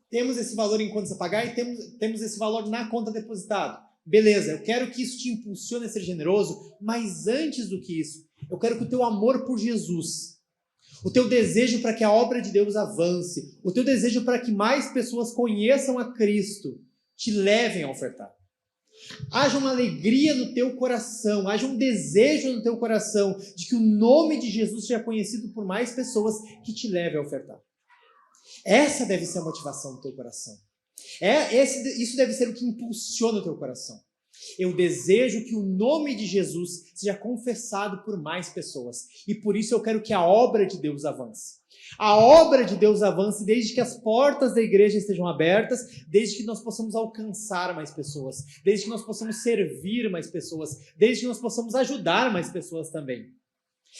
Temos esse valor em contas a pagar e temos esse valor na conta depositado. Beleza, eu quero que isso te impulsione a ser generoso, mas antes do que isso, eu quero que o teu amor por Jesus, o teu desejo para que a obra de Deus avance, o teu desejo para que mais pessoas conheçam a Cristo, te levem a ofertar. Haja uma alegria no teu coração, haja um desejo no teu coração de que o nome de Jesus seja conhecido por mais pessoas que te levem a ofertar. Essa deve ser a motivação do teu coração. Isso deve ser o que impulsiona o teu coração. Eu desejo que o nome de Jesus seja confessado por mais pessoas. E por isso eu quero que a obra de Deus avance. A obra de Deus avance desde que as portas da igreja estejam abertas, desde que nós possamos alcançar mais pessoas, desde que nós possamos servir mais pessoas, desde que nós possamos ajudar mais pessoas também.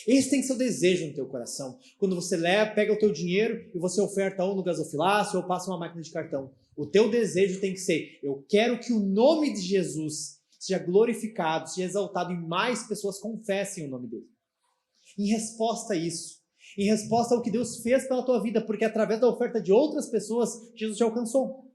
Esse tem que ser o desejo no teu coração. Quando você pega o teu dinheiro e você oferta ou no gasofilácio ou passa uma máquina de cartão. O teu desejo tem que ser, eu quero que o nome de Jesus seja glorificado, seja exaltado e mais pessoas confessem o nome dele. Em resposta a isso, em resposta ao que Deus fez pela tua vida, porque através da oferta de outras pessoas, Jesus te alcançou.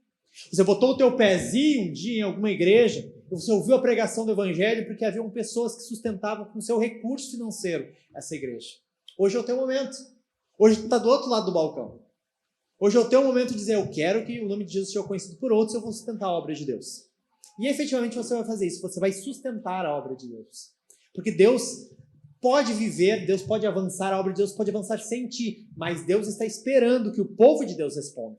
Você botou o teu pezinho um dia em alguma igreja, você ouviu a pregação do evangelho porque haviam pessoas que sustentavam com seu recurso financeiro essa igreja. Hoje é o teu momento. Hoje tu está do outro lado do balcão. Hoje é o teu momento de dizer, eu quero que o nome de Jesus seja conhecido por outros, eu vou sustentar a obra de Deus. E efetivamente você vai fazer isso, você vai sustentar a obra de Deus. Porque Deus pode viver, Deus pode avançar, a obra de Deus pode avançar sem ti, mas Deus está esperando que o povo de Deus responda.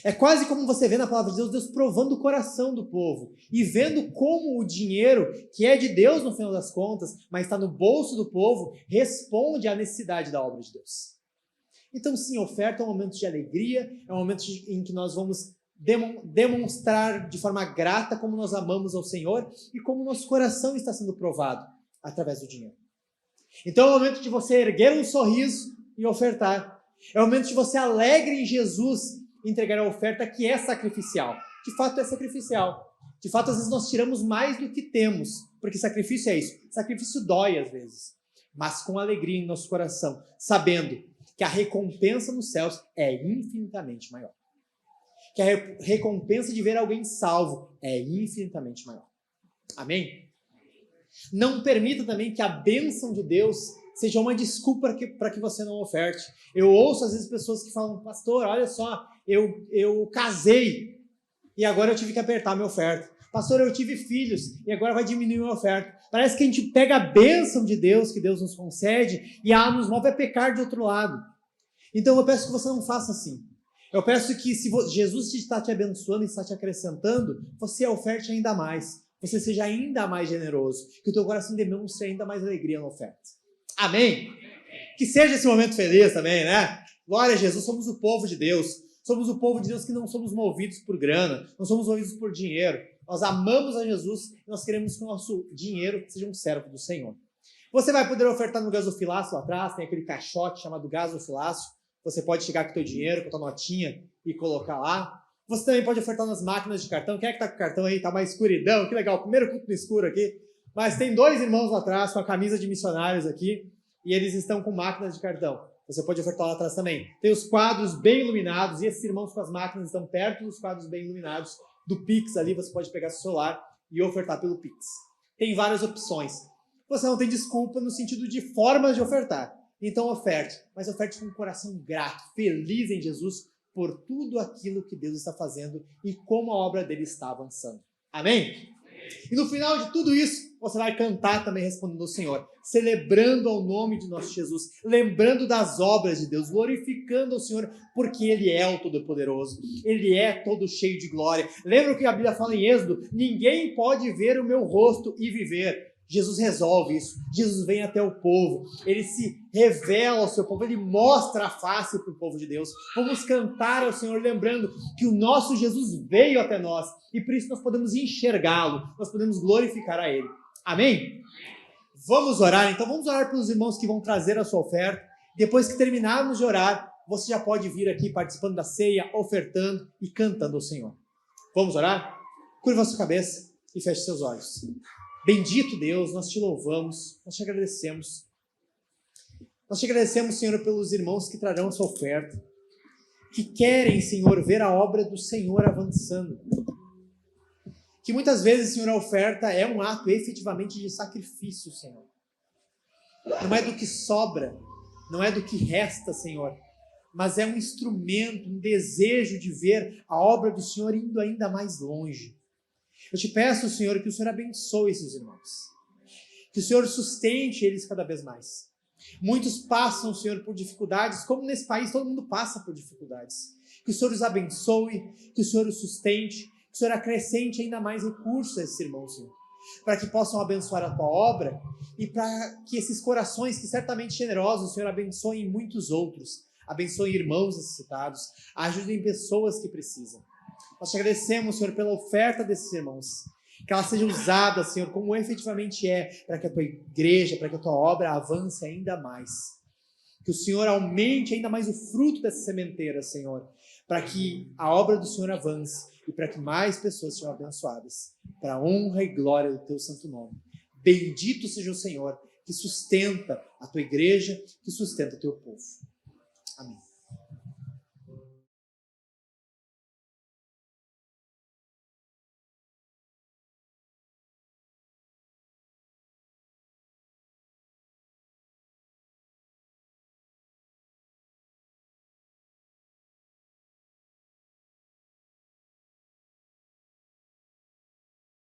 É quase como você vê na palavra de Deus, Deus provando o coração do povo e vendo como o dinheiro, que é de Deus no final das contas, mas está no bolso do povo, responde à necessidade da obra de Deus. Então sim, oferta é um momento de alegria, é um momento em que nós vamos demonstrar de forma grata como nós amamos ao Senhor e como nosso coração está sendo provado através do dinheiro. Então é o momento de você erguer um sorriso e ofertar. É o momento de você alegre em Jesus entregar a oferta que é sacrificial. De fato é sacrificial. De fato, às vezes nós tiramos mais do que temos, porque sacrifício é isso. Sacrifício dói às vezes, mas com alegria em nosso coração, sabendo que a recompensa nos céus é infinitamente maior. Que a recompensa de ver alguém salvo é infinitamente maior. Amém? Não permita também que a bênção de Deus seja uma desculpa para que você não oferte. Eu ouço às vezes pessoas que falam, pastor, olha só, eu casei e agora eu tive que apertar a minha oferta. Pastor, eu tive filhos e agora vai diminuir a minha oferta. Parece que a gente pega a bênção de Deus que Deus nos concede e nos move a pecar de outro lado. Então eu peço que você não faça assim. Eu peço que se Jesus está te abençoando e está te acrescentando, você oferte ainda mais. Você seja ainda mais generoso. Que o teu coração demonstre ainda mais alegria na oferta. Amém? Que seja esse momento feliz também, né? Glória a Jesus, somos o povo de Deus. Somos o povo de Deus que não somos movidos por grana, não somos movidos por dinheiro. Nós amamos a Jesus e nós queremos que o nosso dinheiro seja um servo do Senhor. Você vai poder ofertar no gasofilácio lá atrás, tem aquele caixote chamado gasofilácio. Você pode chegar com o teu dinheiro, com a tua notinha e colocar lá. Você também pode ofertar nas máquinas de cartão. Quem é que tá com o cartão aí? Tá mais escuridão, que legal. Primeiro culto no escuro aqui. Mas tem 2 irmãos lá atrás com a camisa de missionários aqui e eles estão com máquinas de cartão. Você pode ofertar lá atrás também. Tem os quadros bem iluminados e esses irmãos com as máquinas estão perto dos quadros bem iluminados do Pix ali. Você pode pegar seu celular e ofertar pelo Pix. Tem várias opções. Você não tem desculpa no sentido de formas de ofertar. Então oferte, mas oferte com um coração grato, feliz em Jesus por tudo aquilo que Deus está fazendo e como a obra dele está avançando. Amém? E no final de tudo isso, você vai cantar também respondendo ao Senhor, celebrando ao nome de nosso Jesus, lembrando das obras de Deus, glorificando ao Senhor, porque Ele é o Todo-Poderoso, Ele é todo cheio de glória. Lembra o que a Bíblia fala em Êxodo? Ninguém pode ver o meu rosto e viver. Jesus resolve isso, Jesus vem até o povo, Ele se revela ao seu povo, Ele mostra a face para o povo de Deus. Vamos cantar ao Senhor lembrando que o nosso Jesus veio até nós e por isso nós podemos enxergá-lo, nós podemos glorificar a Ele. Amém? Vamos orar, então vamos orar pelos irmãos que vão trazer a sua oferta. Depois que terminarmos de orar, você já pode vir aqui participando da ceia, ofertando e cantando ao Senhor. Vamos orar? Curva a sua cabeça e feche seus olhos. Bendito Deus, nós te louvamos, nós te agradecemos. Nós te agradecemos, Senhor, pelos irmãos que trarão a sua oferta, que querem, Senhor, ver a obra do Senhor avançando. Que muitas vezes, Senhor, a oferta é um ato efetivamente de sacrifício, Senhor. Não é do que sobra, não é do que resta, Senhor, mas é um instrumento, um desejo de ver a obra do Senhor indo ainda mais longe. Eu te peço, Senhor, que o Senhor abençoe esses irmãos. Que o Senhor sustente eles cada vez mais. Muitos passam, Senhor, por dificuldades, como nesse país todo mundo passa por dificuldades. Que o Senhor os abençoe, que o Senhor os sustente, que o Senhor acrescente ainda mais recursos a esses irmãos, Senhor. Para que possam abençoar a tua obra e para que esses corações, que certamente generosos, Senhor, abençoem muitos outros. Abençoem irmãos necessitados, ajudem pessoas que precisam. Nós te agradecemos, Senhor, pela oferta desses irmãos. Que ela seja usada, Senhor, como efetivamente é, para que a tua igreja, para que a tua obra avance ainda mais. Que o Senhor aumente ainda mais o fruto dessa sementeira, Senhor, para que a obra do Senhor avance e para que mais pessoas sejam abençoadas, para a honra e glória do teu santo nome. Bendito seja o Senhor, que sustenta a tua igreja, que sustenta o teu povo. Amém.